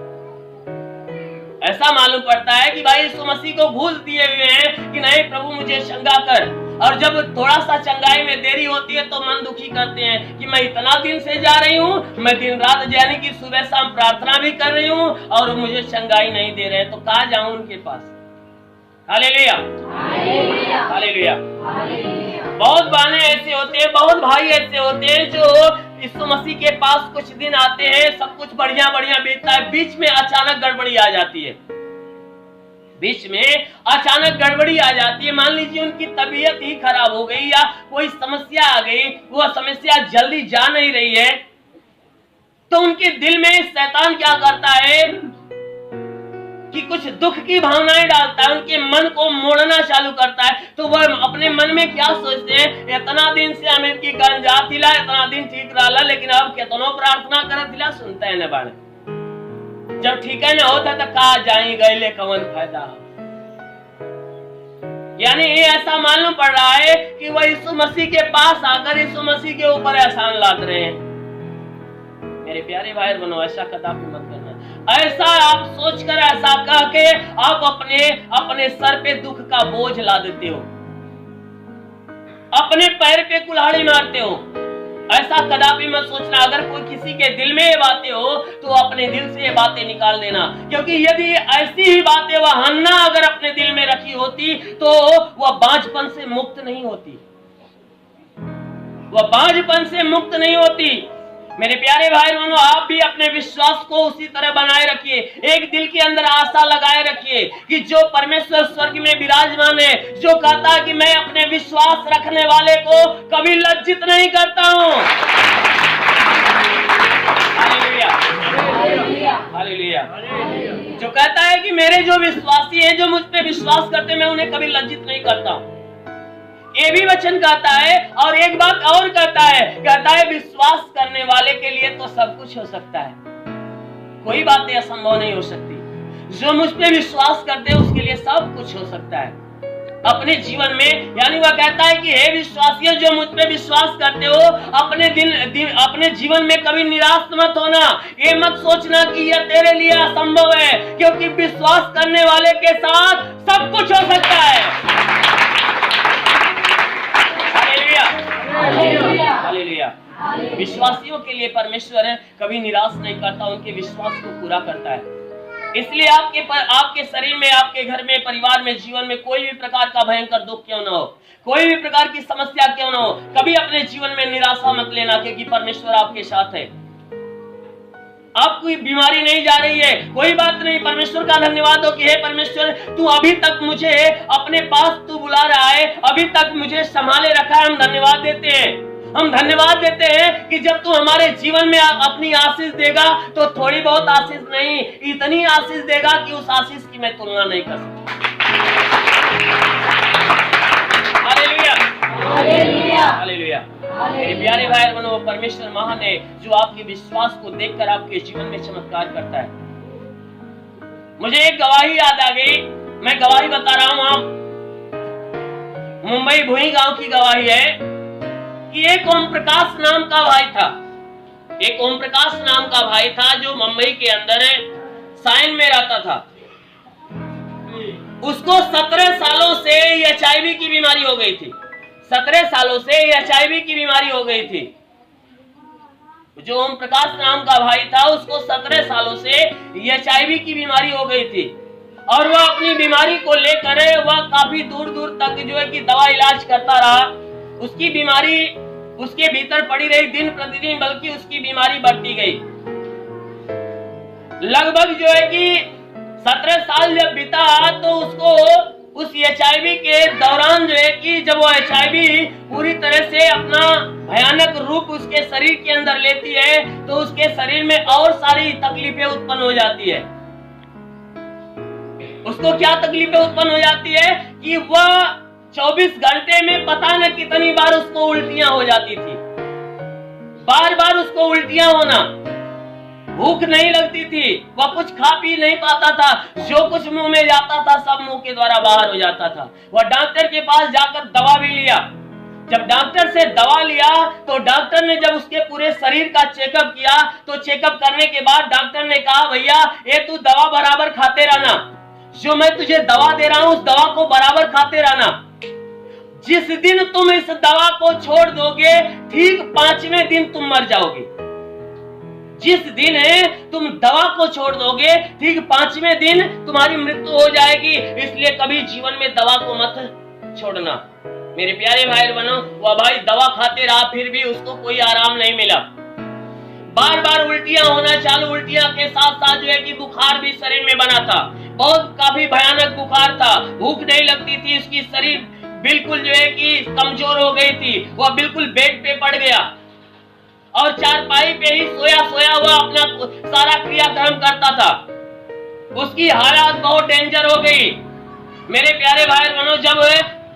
Speaker 1: ऐसा मालूम पड़ता है कि भाई यीशु मसीह को घूस दिए हुए हैं कि नहीं प्रभु मुझे चंगा कर। और जब थोड़ा सा चंगाई में देरी होती है तो मन दुखी करते हैं कि मैं इतना दिन से जा रही हूँ, मैं दिन रात यानी कि सुबह शाम प्रार्थना भी कर रही हूँ और मुझे चंगाई नहीं दे रहे हैं, तो कहाँ जाऊं उनके पास? Hallelujah, hallelujah. बहुत बहनें ऐसे होते हैं, बहुत भाई ऐसे होते हैं जो यीशु मसीह के पास कुछ दिन आते हैं, सब कुछ बढ़िया बढ़िया बीतता है, बीच में अचानक गड़बड़ी आ जाती है। बीच में अचानक गड़बड़ी आ जाती है। मान लीजिए उनकी तबीयत ही खराब हो गई या कोई समस्या आ गई, वो समस्या जल्दी जा नहीं रही है, तो उनके दिल में शैतान क्या करता है कि कुछ दुख की भावनाएं डालता है, उनके मन को मोड़ना चालू करता है। तो वह अपने मन में क्या सोचते हैं? इतना दिन से अमेरिकी गंजा थिला, इतना दिन ठीक रहा, लेकिन अब कितनो प्रार्थना करत थिला, सुनता है न बाड़े। जब ठीक है ना होता तो कहा जाए गए कवन फायदा। यानी ये ऐसा मालूम पड़ रहा है कि वह यीशु मसीह के पास आकर यीशु मसीह के ऊपर एहसान लाद रहे हैं। मेरे प्यारे भाई बहनों, ऐसा कदापि मत करना। ऐसा आप सोचकर, ऐसा कह के आप अपने सर पे दुख का बोझ ला देते हो, अपने पैर पे कुल्हाड़ी मारते हो। ऐसा कदापि मत सोचना। अगर कोई किसी के दिल में ये बातें हो तो अपने दिल से ये बातें निकाल देना, क्योंकि यदि ऐसी ही बातें वह हन्ना अगर अपने दिल में रखी होती तो वह बांझपन से मुक्त नहीं होती, वह बांझपन से मुक्त नहीं होती। मेरे प्यारे भाई बहनों, आप भी अपने विश्वास को उसी तरह बनाए रखिए। एक दिल के अंदर आशा लगाए रखिए कि जो परमेश्वर स्वर्ग में विराजमान है, जो कहता है कि मैं अपने विश्वास रखने वाले को कभी लज्जित नहीं करता हूँ। Hallelujah, hallelujah. जो कहता है कि मेरे जो विश्वासी हैं, जो मुझ पे विश्वास करते हैं, मैं उन्हें कभी लज्जित नहीं करता हूँ। ये भी वचन कहता है। और एक बात और कहता है विश्वास करने वाले के लिए तो सब कुछ हो सकता है, कोई बातें असंभव नहीं हो सकती। जो मुझ पे विश्वास करते हैं उसके लिए सब कुछ हो सकता है अपने जीवन में। यानी वह कहता है कि हे विश्वासियों, जो मुझ पे विश्वास करते हो, अपने जीवन में कभी निराश मत होना। ये मत सोचना कि यह तेरे लिए असंभव है, क्योंकि विश्वास करने वाले के साथ सब कुछ हो सकता है। हालेलुया। विश्वासियों के लिए परमेश्वर कभी निराश नहीं करता, उनके विश्वास को पूरा करता है। इसलिए आपके शरीर में, आपके घर में, परिवार में, जीवन में कोई भी प्रकार का भयंकर दुख क्यों ना हो, कोई भी प्रकार की समस्या क्यों ना हो, कभी अपने जीवन में निराशा मत लेना, क्योंकि परमेश्वर आपके साथ है। आपकी बीमारी नहीं जा रही है, कोई बात नहीं, परमेश्वर का धन्यवाद हो कि हे परमेश्वर, तू अभी तक मुझे अपने पास तू बुला रहा है, अभी तक मुझे संभाले रखा है। हम धन्यवाद देते हैं, हम धन्यवाद देते हैं कि जब तू हमारे जीवन में अपनी आशीष देगा तो थोड़ी बहुत आशीष नहीं, इतनी आशीष देगा कि उस आशीष की मैं तुलना नहीं कर सकता। Hallelujah, hallelujah, hallelujah. मेरे प्यारे भाई और बहनों, परमेश्वर महान है जो आपके विश्वास को देखकर आपके जीवन में चमत्कार करता है। मुझे एक गवाही याद आ गई, मैं गवाही बता रहा हूं। आप मुंबई भुई गांव की गवाही है कि एक ओम प्रकाश नाम का भाई था, एक ओम प्रकाश नाम का भाई था जो मुंबई के अंदर साइन में रहता था। उसको 17 सालों से HIV की बीमारी हो गई थी, 17 सालों से HIV की बीमारी हो गई थी। जो ओम प्रकाश नाम का भाई था उसको 17 सालों से HIV की बीमारी हो गई थी और वह अपनी बीमारी को लेकर वह काफी दूर दूर तक जो है कि दवा इलाज करता रहा। उसकी बीमारी उसके भीतर पड़ी रही दिन प्रतिदिन, बल्कि उसकी बीमारी बढ़ती गई। लगभग जो है कि 17 साल जब बीता तो उसको उस HIV के दौरान जो है कि जब वो HIV पूरी तरह से अपना भयानक रूप उसके शरीर के अंदर लेती है तो उसके शरीर में और सारी तकलीफें उत्पन्न हो जाती है। उसको क्या तकलीफें उत्पन्न हो जाती है कि वह 24 घंटे में पता न कितनी बार उसको उल्टियां हो जाती थी, बार बार उसको उल्टियां होना, भूख नहीं लगती थी, वह कुछ खा पी नहीं पाता था, जो कुछ मुंह में जाता था सब मुंह के द्वारा बाहर हो जाता था। वह डॉक्टर के पास जाकर दवा भी लिया। जब डॉक्टर से दवा लिया तो डॉक्टर ने जब उसके पूरे शरीर का चेकअप किया तो चेकअप करने के बाद डॉक्टर ने कहा, भैया ये तू दवा बराबर खाते रहना, जो मैं तुझे दवा दे रहा हूं उस दवा को बराबर खाते रहना। जिस दिन तुम इस दवा को छोड़ दोगे ठीक 5वें दिन तुम मर जाओगे। जिस दिन तुम दवा को छोड़ दोगे ठीक 5वें दिन तुम्हारी मृत्यु हो जाएगी। इसलिए कभी जीवन में दवा को मत छोड़ना। मेरे प्यारे भाई बहनों, वह भाई दवा खाते रहा, फिर भी उसको कोई आराम नहीं मिला। बार बार उल्टियां होना चालू, उल्टियां के साथ साथ जो है कि बुखार भी शरीर में बना था, बहुत काफी भयानक बुखार था, भूख नहीं लगती थी, उसकी शरीर बिल्कुल जो है कि कमजोर हो गई थी, वह बिल्कुल बेड पे पड़ गया और चारपाई पे ही सोया सोया हुआ अपना सारा क्रियाक्रम करता था। उसकी हालत बहुत डेंजर हो गई। मेरे प्यारे भाई बहनों, जब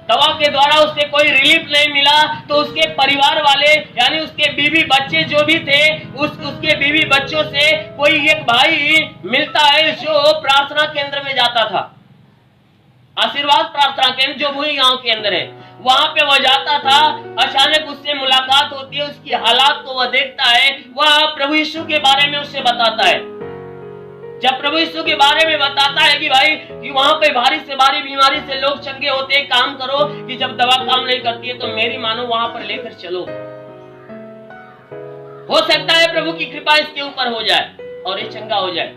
Speaker 1: दवा के द्वारा उससे कोई रिलीफ नहीं मिला तो उसके परिवार वाले यानी उसके बीवी बच्चे जो भी थे उसके बीवी बच्चों से कोई एक भाई मिलता है जो प्रार्थना केंद्र में जाता था, आशीर्वाद प्रार्थना केंद्र जो भुई गांव के अंदर है, वहां पे वह जाता था। अचानक उससे मुलाकात होती है, उसकी हालात को वह देखता है, वह प्रभु यीशु के बारे में उससे बताता है। जब प्रभु यीशु के बारे में बताता है कि भाई कि वहां पे भारी से भारी बीमारी से लोग चंगे होते हैं, काम करो कि जब दवा काम नहीं करती है तो मेरी मानो वहां पर लेकर चलो, हो सकता है प्रभु की कृपा इसके ऊपर हो जाए और ये चंगा हो जाए।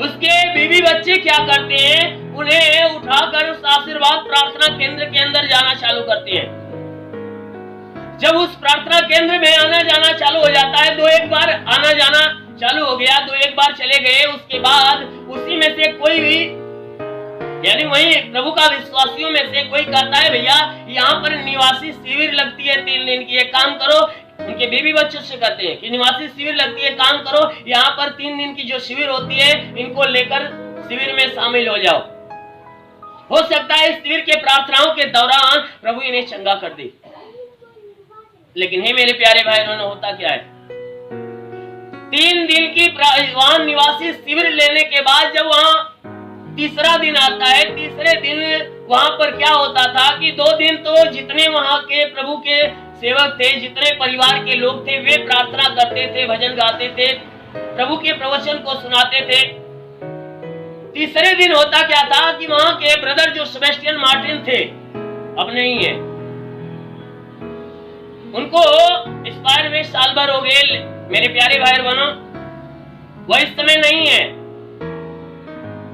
Speaker 1: उसके बीवी बच्चे क्या करते हैं, उन्हें उठाकर उस आशीर्वाद प्रार्थना केंद्र के अंदर जाना चालू करते हैं। जब उस प्रार्थना केंद्र में आना जाना चालू हो जाता है, 2-1 बार आना जाना चालू हो गया, 2-1 बार चले गए, उसके बाद उसी में से कोई भी यानी वही प्रभु का विश्वासियों में से कोई कहता है, भैया यहाँ पर निवासी शिविर लगती है 3 दिन की, एक काम करो, उनके बीवी बच्चों से कहते हैं कि निवासी शिविर लगती है, काम करो यहाँ पर 3 दिन की जो शिविर होती है इनको लेकर शिविर में शामिल हो जाओ। हो सकता है इस शिविर के प्रार्थनाओं के दौरान प्रभु इन्हें चंगा कर दे। लेकिन हे मेरे प्यारे भाई बहनों, होता क्या है, 3 दिन की वहां निवासी शिविर लेने के बाद जब वहां तीसरा दिन आता है, तीसरे दिन वहां पर क्या होता था कि 2 दिन तो जितने वहां के प्रभु के सेवक थे, जितने परिवार के लोग थे, वे प्रार्थना करते थे, भजन गाते थे, प्रभु के प्रवचन को सुनाते थे। तीसरे दिन होता क्या था कि वहां के ब्रदर जो सेबेस्टियन मार्टिन थे, अब नहीं है, उनको एक्सपायर में साल भर हो गए। मेरे प्यारे भाई बहनों, वह इस समय नहीं है।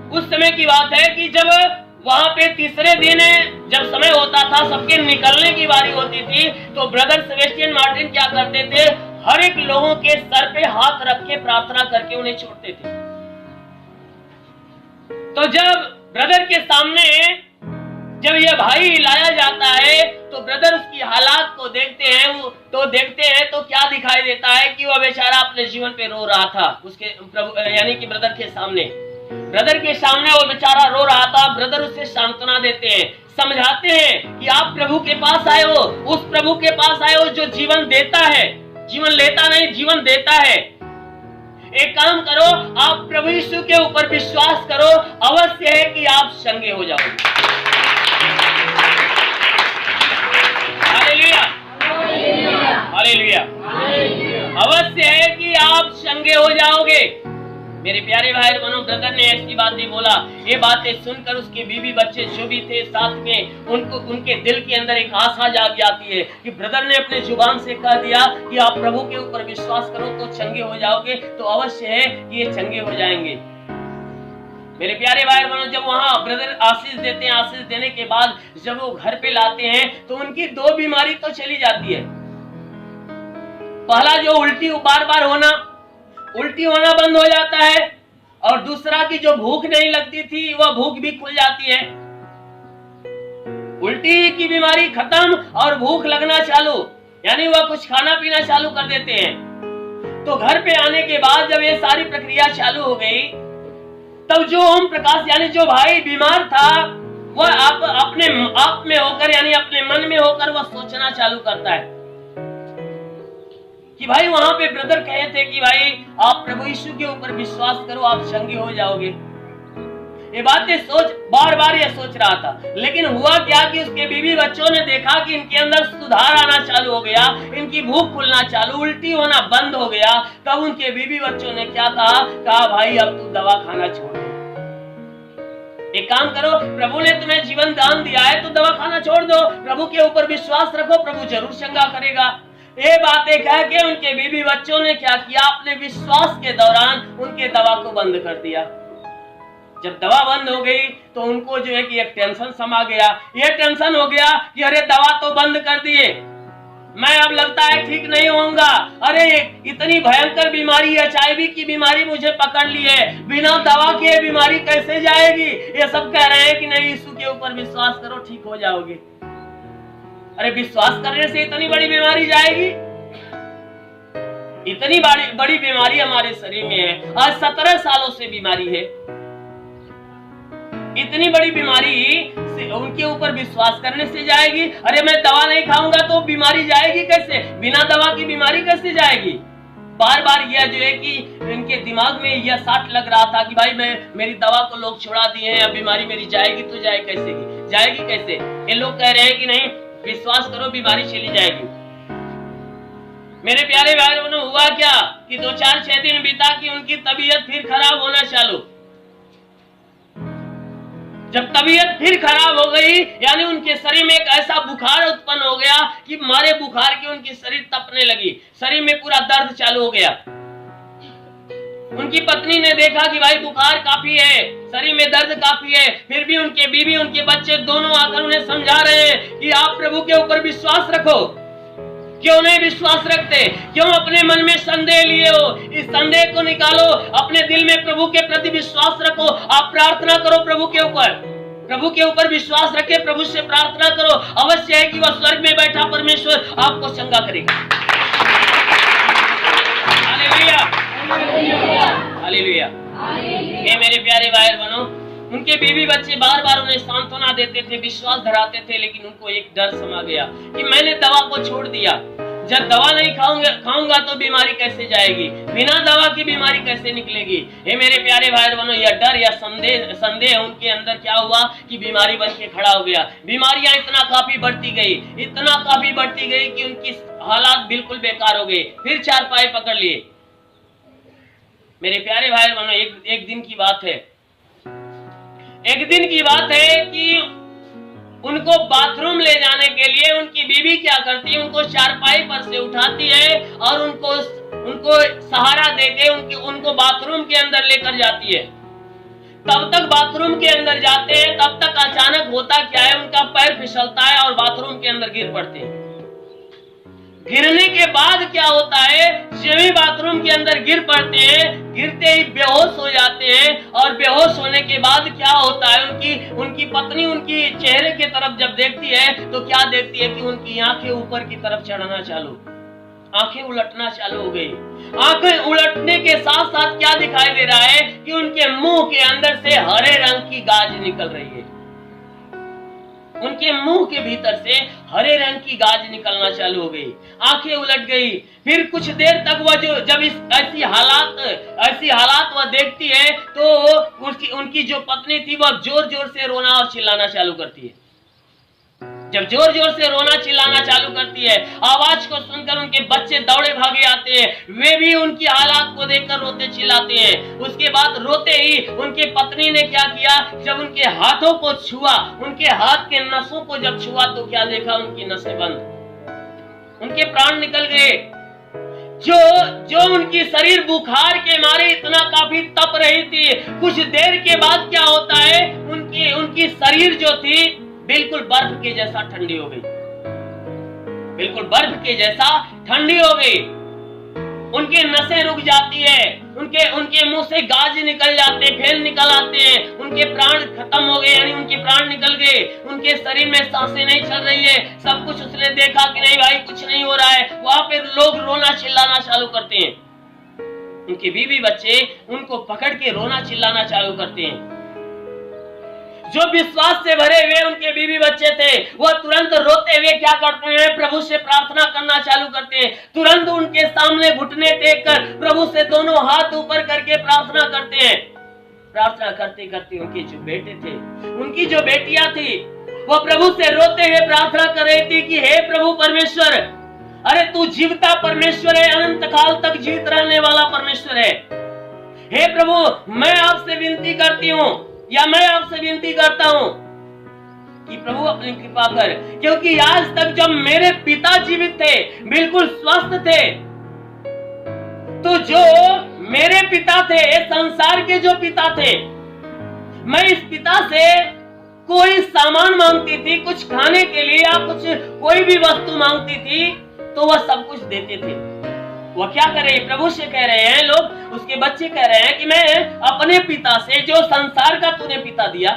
Speaker 1: उस समय की बात है कि जब वहां पे तीसरे दिन जब समय होता था, सबके निकलने की बारी होती थी, तो ब्रदर सेबेस्टियन मार्टिन क्या करते थे, हर एक लोगों के सर पे हाथ रख के प्रार्थना करके उन्हें छोड़ते थे। तो जब ब्रदर के सामने जब यह भाई लाया जाता है, तो ब्रदर उसकी हालात को देखते हैं तो क्या दिखाई देता है कि वह बेचारा अपने जीवन पे रो रहा था, उसके प्रभु यानी कि ब्रदर के सामने वो बेचारा रो रहा था। ब्रदर उसे सांत्वना देते हैं, समझाते हैं कि आप प्रभु के पास आए हो, उस प्रभु के पास आए हो जो जीवन देता है, जीवन लेता नहीं, जीवन देता है। एक काम करो, आप प्रभु यीशु के ऊपर विश्वास करो, अवश्य है कि आप चंगे हो जाओगे। Hallelujah, hallelujah. अवश्य है कि आप चंगे हो जाओगे। मेरे प्यारे भाई बहनों, ब्रदर ने ऐसी बातें बोला, ये बातें सुनकर उसके बीवी बच्चे जो भी थे साथ में, उनके दिल के अंदर एक आशा जाग जाती है कि ब्रदर ने अपने जुबान से कह दिया कि आप प्रभु के ऊपर विश्वास करो तो चंगे हो जाओगे, तो अवश्य है कि ये चंगे हो जाएंगे। मेरे प्यारे भाई बहनों, जब वहां ब्रदर आशीष देते हैं, आशीष देने के बाद जब वो घर पे लाते हैं तो उनकी दो बीमारी तो चली जाती है। पहला जो उल्टी बार बार होना, उल्टी होना बंद हो जाता है, और दूसरा की जो भूख नहीं लगती थी वह भूख भी खुल जाती है। उल्टी की बीमारी खत्म और भूख लगना चालू, यानी वह कुछ खाना पीना चालू कर देते हैं। तो घर पे आने के बाद जब ये सारी प्रक्रिया चालू हो गई, तब जो ओम प्रकाश यानी जो भाई बीमार था, वह अपने आप में होकर यानी अपने मन में होकर वह सोचना चालू करता है कि भाई वहां पे ब्रदर कहे थे कि भाई आप प्रभु यीशु के ऊपर विश्वास करो, आप चंगे हो जाओगे। ये बातें बार बार ये सोच रहा था, लेकिन हुआ क्या कि उसके बीवी बच्चों ने देखा कि इनके अंदर सुधार आना चालू हो गया, इनकी भूख खुलना चालू, उल्टी होना बंद हो गया। तब उनके बीवी बच्चों ने क्या कहा भाई अब तू दवा खाना छोड़ दे, एक काम करो, प्रभु ने तुम्हें जीवन दान दिया है तो दवा खाना छोड़ दो, प्रभु के ऊपर विश्वास रखो, प्रभु जरूर चंगा करेगा। ये बातें कह के उनके बीवी बच्चों ने क्या किया, अपने विश्वास के दौरान उनके दवा को बंद कर दिया। जब दवा बंद हो गई तो उनको जो है कि एक टेंशन समा गया, ये टेंशन हो गया कि अरे दवा तो बंद कर दिए, मैं अब लगता है ठीक नहीं होऊंगा, अरे इतनी भयंकर बीमारी HIV की बीमारी मुझे पकड़ ली है, बिना दवा के बीमारी कैसे जाएगी। ये सब कह रहे हैं कि नहीं, यीशु के ऊपर विश्वास करो ठीक हो जाओगे। अरे विश्वास करने से इतनी बड़ी बीमारी जाएगी? इतनी बड़ी बीमारी हमारे शरीर में है, आज 17 सालों से बीमारी है। इतनी बड़ी बीमारी उनके ऊपर विश्वास करने से जाएगी? अरे मैं दवा नहीं खाऊंगा तो बीमारी जाएगी कैसे, बिना दवा की बीमारी कैसे जाएगी। बार बार यह जो है कि इनके दिमाग में यह साठ लग रहा था कि भाई मेरी दवा को लोग छुड़ा दिए हैं, अब बीमारी मेरी जाएगी तो जाएगी कैसे। ये लोग कह रहे हैं कि नहीं विश्वास करो बीमारी चली जाएगी। मेरे प्यारे भाई बहनों, हुआ क्या कि 2-4-6 दिन बीता कि उनकी तबीयत फिर खराब होना चालू। जब तबीयत फिर खराब हो गई, यानी उनके शरीर में एक ऐसा बुखार उत्पन्न हो गया कि मारे बुखार के उनकी शरीर तपने लगी, शरीर में पूरा दर्द चालू हो गया। उनकी पत्नी ने देखा कि भाई बुखार काफी है, शरीर में दर्द काफी है, फिर भी उनके बीवी उनके बच्चे दोनों आकर उन्हें समझा रहे हैं कि आप प्रभु के ऊपर विश्वास रखो। क्यों नहीं विश्वास रखते? क्यों अपने मन में संदेह लिए हो? इस संदेह को निकालो, अपने दिल में प्रभु के प्रति विश्वास रखो, आप प्रार्थना करो प्रभु के ऊपर विश्वास रखे, प्रभु से प्रार्थना करो, अवश्य है कि वह स्वर्ग में बैठा परमेश्वर आपको चंगा करेगा। Hallelujah, hallelujah. ये मेरे प्यारे भाई बहनों, उनके बीवी बच्चे बार बार उन्हें सांत्वना देते थे, विश्वास धराते थे, लेकिन उनको एक डर समा गया कि मैंने दवा को छोड़ दिया, जब दवा नहीं खाऊंगा तो बीमारी कैसे जाएगी, बिना दवा की बीमारी कैसे निकलेगी। ये मेरे प्यारे भाई बहनों, यह डर या संदेह उनके अंदर क्या हुआ कि बीमारी बन के खड़ा हो गया। बीमारियां इतना काफी बढ़ती गई कि उनकी हालात बिल्कुल बेकार हो गए, फिर चारपाई पकड़ लिए। मेरे प्यारे भाई बहनों, एक दिन की बात है कि उनको बाथरूम ले जाने के लिए उनकी बीवी क्या करती है, उनको चारपाई पर से उठाती है और उनको सहारा देके उनको बाथरूम के अंदर लेकर जाती है। तब तक बाथरूम के अंदर जाते हैं, तब तक अचानक होता क्या है, उनका पैर फिसलता है और बाथरूम के अंदर गिर पड़ते हैं। गिरने के बाद क्या होता है, जब भी बाथरूम के अंदर गिर पड़ते हैं, गिरते ही बेहोश हो जाते हैं। और बेहोश होने के बाद क्या होता है, उनकी पत्नी उनकी चेहरे की तरफ जब देखती है तो क्या देखती है कि उनकी आंखें ऊपर की तरफ चढ़ना चालू, आंखें उलटना चालू हो गई। आंखें उलटने के साथ साथ क्या दिखाई दे रहा है कि उनके मुंह के अंदर से हरे रंग की गाज निकल रही है। उनके मुंह के भीतर से हरे रंग की गाज निकलना चालू हो गई, आंखें उलट गई। फिर कुछ देर तक वह जब इस ऐसी हालात वह देखती है तो उनकी जो पत्नी थी वह जोर जोर से रोना और चिल्लाना चालू करती है। जब जोर जोर से रोना चिल्लाना चालू करती है, आवाज को सुनकर उनके बच्चे दौड़े भागे आते हैं, वे भी उनकी हालात को देखकर रोते चिल्लाते हैं। उसके बाद रोते ही उनके पत्नी ने क्या किया, जब उनके हाथों को छुआ, उनके हाथ के नसों को जब छुआ तो क्या देखा, उनकी नसें बंद, उनके प्राण निकल गए। जो उनकी शरीर बुखार के मारे इतना काफी तप रही थी, कुछ देर के बाद क्या होता है, उनकी शरीर जो थी बिल्कुल बर्फ के जैसा ठंडी हो गई, बिल्कुल बर्फ के जैसा ठंडी हो गई। उनकी नसें रुक जाती है, उनके मुंह से गाज निकल जाते, फेन निकल आते हैं, उनके प्राण खत्म हो गए, यानी उनके प्राण निकल गए। उनके शरीर में सांसें नहीं चल रही है। सब कुछ उसने देखा कि नहीं भाई कुछ नहीं हो रहा है। वहां पे लोग रोना चिल्लाना चालू करते हैं, उनके बीवी बच्चे उनको पकड़ के रोना चिल्लाना चालू करते हैं। जो विश्वास से भरे हुए उनके बीवी बच्चे थे, वह तुरंत रोते हुए क्या करते हैं, प्रभु से प्रार्थना करना चालू करते हैं। तुरंत उनके सामने घुटने टेक कर प्रभु से दोनों हाथ ऊपर करके प्रार्थना करते हैं। प्रार्थना करते करते उनके जो बेटे थे, उनकी जो बेटियां थी, वह प्रभु से रोते हुए प्रार्थना कर रही थी कि हे प्रभु परमेश्वर, अरे तू जीवता परमेश्वर है, अनंत काल तक जीवित रहने वाला परमेश्वर है। हे प्रभु, मैं आपसे विनती करती हूँ, या मैं आपसे विनती करता हूं कि प्रभु अपनी कृपा कर, क्योंकि आज तक जब मेरे पिता जीवित थे, बिल्कुल स्वस्थ थे, तो जो मेरे पिता थे, संसार के जो पिता थे, मैं इस पिता से कोई सामान मांगती थी, कुछ खाने के लिए या कुछ कोई भी वस्तु मांगती थी तो वह सब कुछ देते थे। वह क्या कर रहे हैं, प्रभु से कह रहे हैं लोग, उसके बच्चे कह रहे हैं कि मैं अपने पिता से, जो संसार का तूने पिता दिया,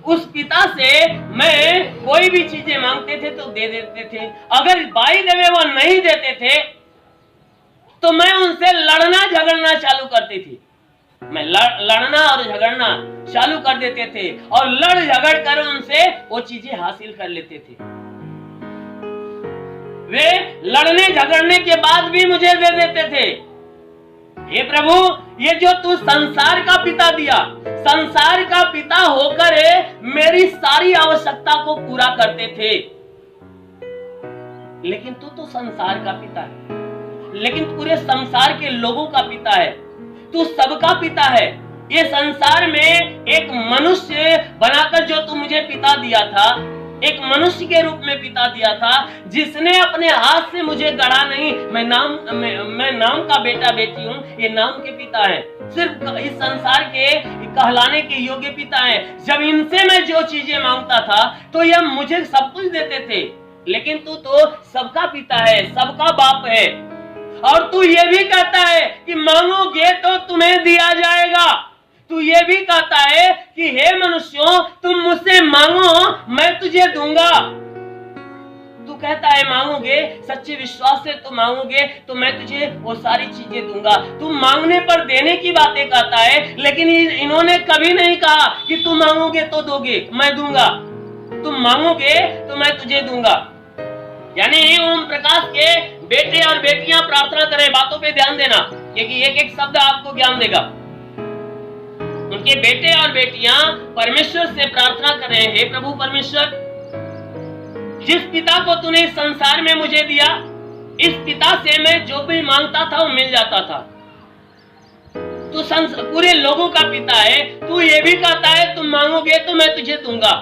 Speaker 1: उस पिता से मैं कोई भी चीजें मांगते थे तो दे देते थे। अगर बाई देवे वो नहीं देते थे तो मैं उनसे लड़ना झगड़ना चालू करती थी। मैं लड़ना और झगड़ना चालू कर देते थे और लड़ झगड़ कर उनसे वो चीजें हासिल कर लेते थे। वे लड़ने झगड़ने के बाद भी मुझे दे देते थे। हे प्रभु, ये जो तू संसार का पिता दिया, संसार का पिता होकर मेरी सारी आवश्यकता को पूरा करते थे, लेकिन तू तो संसार का पिता है, लेकिन पूरे संसार के लोगों का पिता है, तू सबका पिता है। ये संसार में एक मनुष्य बनाकर जो तू मुझे पिता दिया था, एक मनुष्य के रूप में पिता दिया था, जिसने अपने हाथ से मुझे गढ़ा नहीं, मैं नाम का बेटा बेटी हूँ, ये नाम के पिता है, सिर्फ इस संसार के कहलाने के योग्य पिता है। जब इनसे मैं जो चीजें मांगता था तो यह मुझे सब कुछ देते थे, लेकिन तू तो सबका पिता है, सबका बाप है, और तू ये भी कहता है कि मांगोगे तो तुम्हें दिया जाएगा। तू ये भी कहता है कि हे मनुष्यों, तुम मुझसे मांगो मैं तुझे दूंगा। तू कहता है मांगोगे, सच्चे विश्वास से तो मांगोगे तो मैं तुझे वो सारी चीजें दूंगा। तू मांगने पर देने की बातें कहता है, लेकिन इन्होंने कभी नहीं कहा कि तू मांगोगे तो दोगे, मैं दूंगा, तुम मांगोगे तो मैं तुझे दूंगा। यानी ओम प्रकाश के बेटे और बेटियां प्रार्थना करें, बातों पे ध्यान देना, क्योंकि एक एक शब्द आपको ज्ञान देगा। उनके बेटे और बेटियां परमेश्वर से प्रार्थना कर रहे हैं, हे प्रभु परमेश्वर, जिस पिता को तूने इस संसार में मुझे दिया, इस पिता से मैं जो भी मांगता था वो मिल जाता था। तू पूरे लोगों का पिता है, तू ये भी कहता है तुम मांगोगे तो मैं तुझे दूंगा,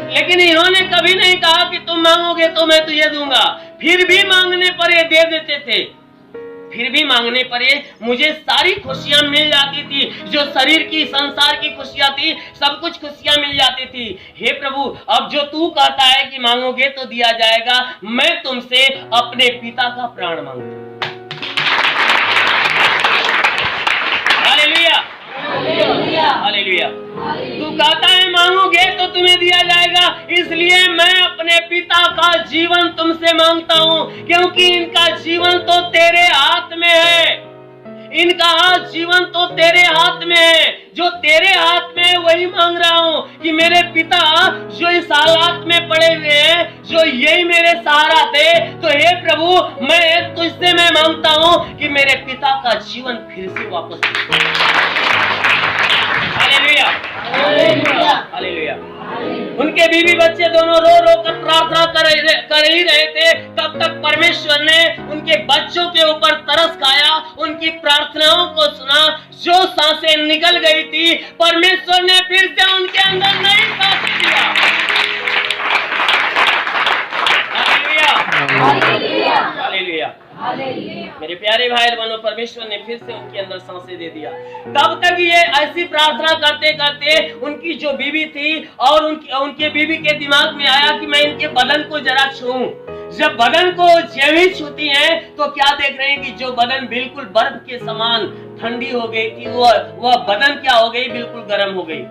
Speaker 1: लेकिन इन्होंने कभी नहीं कहा कि तुम मांगोगे तो मैं तुझे दूंगा। फिर भी मांगने पर ये दे देते थे। फिर भी मांगने पड़े, मुझे सारी खुशियां मिल जाती थी, जो शरीर की संसार की खुशियां थी, सब कुछ खुशियां मिल जाती थी। हे प्रभु, अब जो तू कहता है कि मांगोगे तो दिया जाएगा, मैं तुमसे अपने पिता का प्राण मांगता हूं। Hallelujah, hallelujah. तू कहता है मांगोगे तो तुम्हें दिया जाएगा, इसलिए मैं अपने पिता का जीवन तुमसे मांगता हूं, क्योंकि इनका जीवन तो तेरे हाथ में है, इनका जीवन तो तेरे हाथ में है। जो तेरे हाथ में है वही मांग रहा हूं कि मेरे पिता जो इस हालात में पड़े हुए हैं, जो यही मेरे सहारा थे, तो हे प्रभु, मैं तुझसे मैं मांगता हूं कि मेरे पिता का जीवन फिर से वापस। Hallelujah, hallelujah. उनके बीवी बच्चे दोनों रो रो कर प्रार्थना कर ही रहे थे, तब तक परमेश्वर ने उनके बच्चों के ऊपर तरस खाया, उनकी प्रार्थनाओं को सुना। जो सांसें निकल गई थी, परमेश्वर ने फिर से उनके अंदर नई सांसें दिया। Hallelujah, hallelujah. मेरे प्यारे भाई बहनों, परमेश्वर ने फिर से उनके अंदर सांसें दे दिया। तब तक ये ऐसी प्रार्थना करते करते उनकी जो बीवी थी और उनके बीवी के दिमाग में आया कि मैं इनके बदन को जरा छूऊं। जब बदन को जेवी छूती हैं तो क्या देख रहे हैं कि जो बदन बिल्कुल बर्फ के समान ठंडी हो गई थी, वह बदन क्या हो गई, बिल्कुल गर्म हो गई।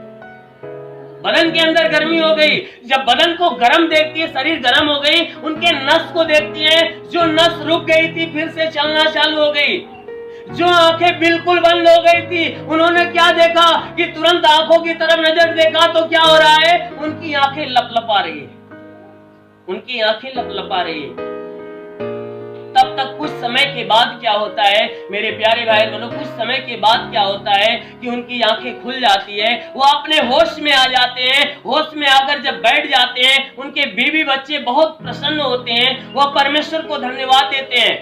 Speaker 1: बदन के अंदर गर्मी हो गई। जब बदन को गर्म देखती है, शरीर गर्म हो गई, उनके नस को देखती है, जो नस रुक गई थी फिर से चलना चालू हो गई। जो आंखें बिल्कुल बंद हो गई थी, उन्होंने क्या देखा कि तुरंत आंखों की तरफ नजर देखा तो क्या हो रहा है, उनकी आंखें लपलपा रही है, उनकी आंखें लपलपा रही है। तब तक कुछ समय के बाद क्या होता है मेरे प्यारे भाई बहनों, कुछ समय के बाद क्या होता है कि उनकी आंखें खुल जाती है, वो अपने होश में आ जाते हैं। होश में आकर जब बैठ जाते हैं, उनके बीवी बच्चे बहुत प्रसन्न होते हैं, वह परमेश्वर को धन्यवाद देते हैं,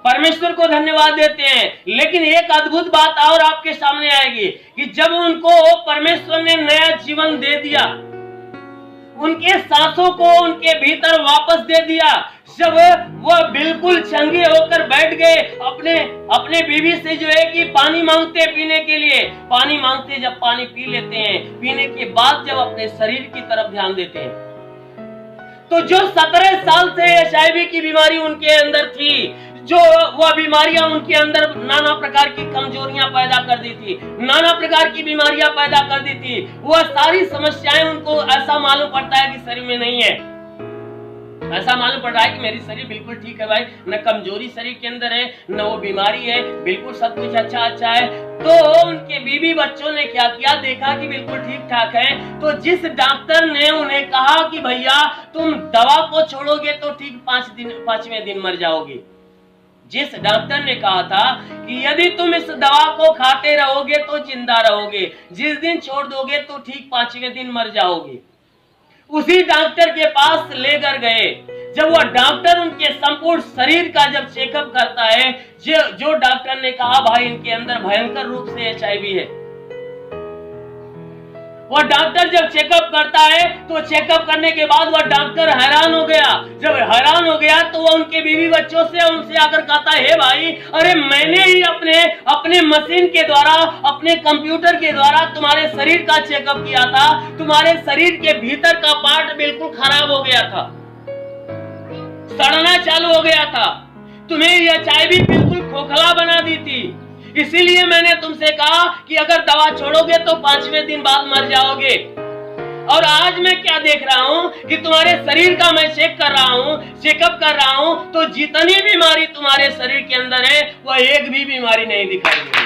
Speaker 1: परमेश्वर को धन्यवाद देते हैं। लेकिन एक अद्भुत बात और आपके सामने आएगी कि जब उनको परमेश्वर ने नया जीवन दे दिया, उनके सांसों को उनके भीतर वापस दे दिया, जब वह बिल्कुल चंगे होकर बैठ गए, अपने बीवी से जो है कि पानी मांगते पीने के लिए, पानी मांगते, जब पानी पी लेते हैं, पीने के बाद जब अपने शरीर की तरफ ध्यान देते हैं, तो जो 17 साल से HIV की बीमारी उनके अंदर थी, जो वह बीमारियां उनके अंदर नाना प्रकार की कमजोरियां पैदा कर दी थी, नाना प्रकार की बीमारियां पैदा कर दी थी, वह सारी समस्याएं उनको ऐसा मालूम पड़ता है कि शरीर में नहीं है, ऐसा मालूम पड़ रहा है कि मेरी शरीर बिल्कुल ठीक है भाई, न कमजोरी शरीर के अंदर है, न वो बीमारी है, बिल्कुल सब कुछ अच्छा है। तो उनके बीवी बच्चों ने क्या किया, देखा कि बिल्कुल ठीक ठाक है। तो जिस डॉक्टर ने उन्हें कहा कि भैया तुम दवा को छोड़ोगे तो ठीक 5वें दिन मर जाओगे, जिस डॉक्टर ने कहा था कि यदि तुम इस दवा को खाते रहोगे तो जिंदा रहोगे, जिस दिन छोड़ दोगे तो ठीक 5वें दिन मर जाओगे, उसी डॉक्टर के पास लेकर गए। जब वह डॉक्टर उनके संपूर्ण शरीर का जब चेकअप करता है, जो डॉक्टर ने कहा भाई इनके अंदर भयंकर रूप से HIV है, वह डॉक्टर जब चेकअप करता है तो चेकअप करने के बाद वह डॉक्टर हैरान हो गया। जब हैरान हो गया तो वह उनके बीवी बच्चों से उनसे आकर कहता है, हे भाई, अरे मैंने ही अपने मशीन के द्वारा, अपने कंप्यूटर के द्वारा तुम्हारे शरीर का चेकअप किया था, तुम्हारे शरीर के भीतर का पार्ट बिल्कुल खराब हो गया था, सड़ना चालू हो गया था, तुम्हें यह HIV बिल्कुल खोखला बना दी थी, इसीलिए मैंने तुमसे कहा कि अगर दवा छोड़ोगे तो 5वें दिन बाद मर जाओगे। और आज मैं क्या देख रहा हूं कि तुम्हारे शरीर का मैं चेकअप कर रहा हूं, तो जितनी बीमारी तुम्हारे शरीर के अंदर है वह एक भी बीमारी नहीं दिखाई दे रही।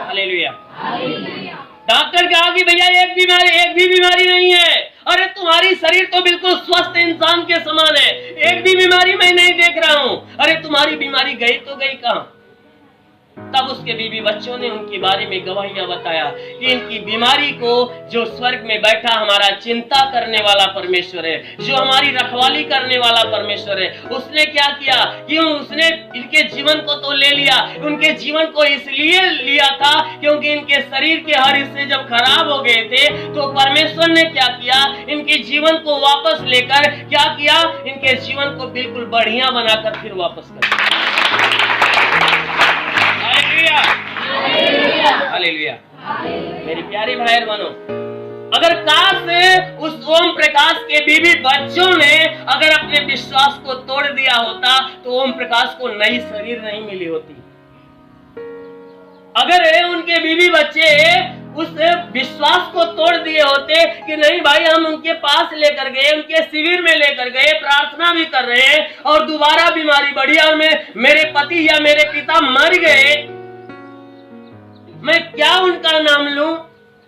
Speaker 1: Hallelujah, hallelujah. डॉक्टर कहा कि भैया एक भी बीमारी नहीं है, अरे तुम्हारी शरीर तो बिल्कुल स्वस्थ इंसान के समान है, एक भी बीमारी मैं नहीं देख रहा हूं। अरे तुम्हारी बीमारी गई तो गई कहां? तब उसके बीवी बच्चों ने उनके बारे में गवाहियां बताया कि इनकी बीमारी को जो स्वर्ग में बैठा हमारा चिंता करने वाला परमेश्वर है, जो हमारी रखवाली करने वाला परमेश्वर है, उसने क्या किया कि उसने इनके जीवन को तो ले लिया। उनके जीवन को इसलिए लिया था क्योंकि इनके शरीर के हर हिस्से जब खराब हो गए थे तो परमेश्वर ने क्या किया, इनके जीवन को वापस लेकर क्या किया, इनके जीवन को बिल्कुल बढ़िया बनाकर फिर वापस कर दिया। हालेलुया। मेरी प्यारी भाई बहनों, अगर काश उस ओम प्रकाश के बीवी बच्चों ने अगर अपने विश्वास को तोड़ दिया होता तो ओम प्रकाश को नई शरीर नहीं मिली होती। अगर उनके बीवी बच्चे उस विश्वास को तोड़ दिए होते कि नहीं भाई हम उनके पास लेकर गए, उनके शिविर में लेकर गए, प्रार्थना भी कर रहे हैं और दोबारा बीमारी बढ़ी और मेरे पति या मेरे पिता मर गए, मैं क्या उनका नाम लूं,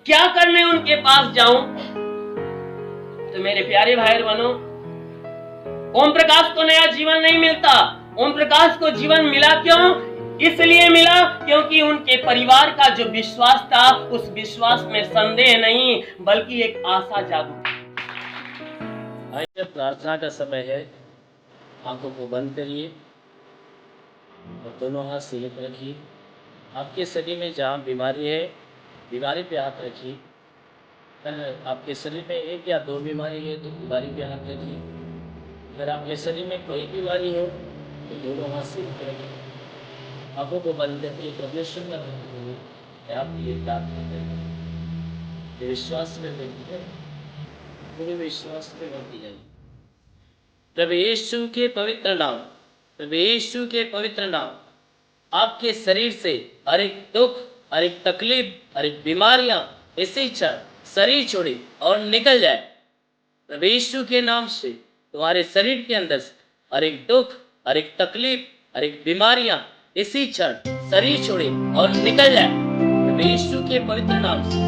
Speaker 1: क्या करने उनके पास जाऊं? तो मेरे प्यारे भाई बहनों, ओम प्रकाश को नया जीवन नहीं मिलता। ओम प्रकाश को जीवन मिला क्यों? इसलिए मिला क्योंकि उनके परिवार का जो विश्वास था उस विश्वास में संदेह नहीं बल्कि एक आशा जागृत।
Speaker 2: आइए, प्रार्थना का समय है। आंखों को बंद करिए और दोनों हाथ सीने पर रखिए। आपके शरीर में जहाँ बीमारी है, बीमारी पे हाथ रखिए। अगर आपके शरीर में एक या दो बीमारी है तो बीमारी पे हाथ रखिए। अगर आपके शरीर में कोई बीमारी हो तो दोनों हाथ सीने पर रखिए। आंखों को बंद करके परमेश्वर का धन्यवाद आप ये प्रार्थना करें। विश्वास में देखिए, पूरे विश्वास में बढ़ती जाइए। प्रभु यीशु के पवित्र नाम, प्रभु यीशु के पवित्र नाम, आपके शरीर से हर एक दुख, हर एक तकलीफ, हर एक बीमारियां इसी क्षण शरीर छोड़े और निकल जाए। प्रभु यीशु के नाम से तुम्हारे शरीर के अंदर से हर एक दुख, हर एक तकलीफ, हर एक बीमारियां इसी क्षण शरीर छोड़े और निकल जाए। प्रभु यीशु के पवित्र नाम से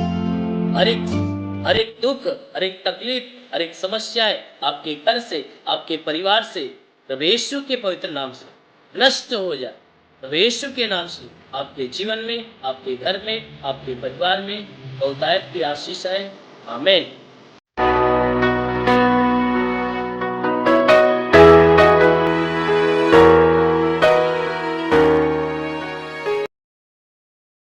Speaker 2: हर एक दुख, हर एक तकलीफ, हर एक समस्याएं आपके घर से, आपके परिवार से प्रभु यीशु के पवित्र नाम से नष्ट हो जाए। प्रभु यीशु के नाम से आपके जीवन में, आपके घर में, आपके परिवार में बहुतायत की आशीष है। आमीन।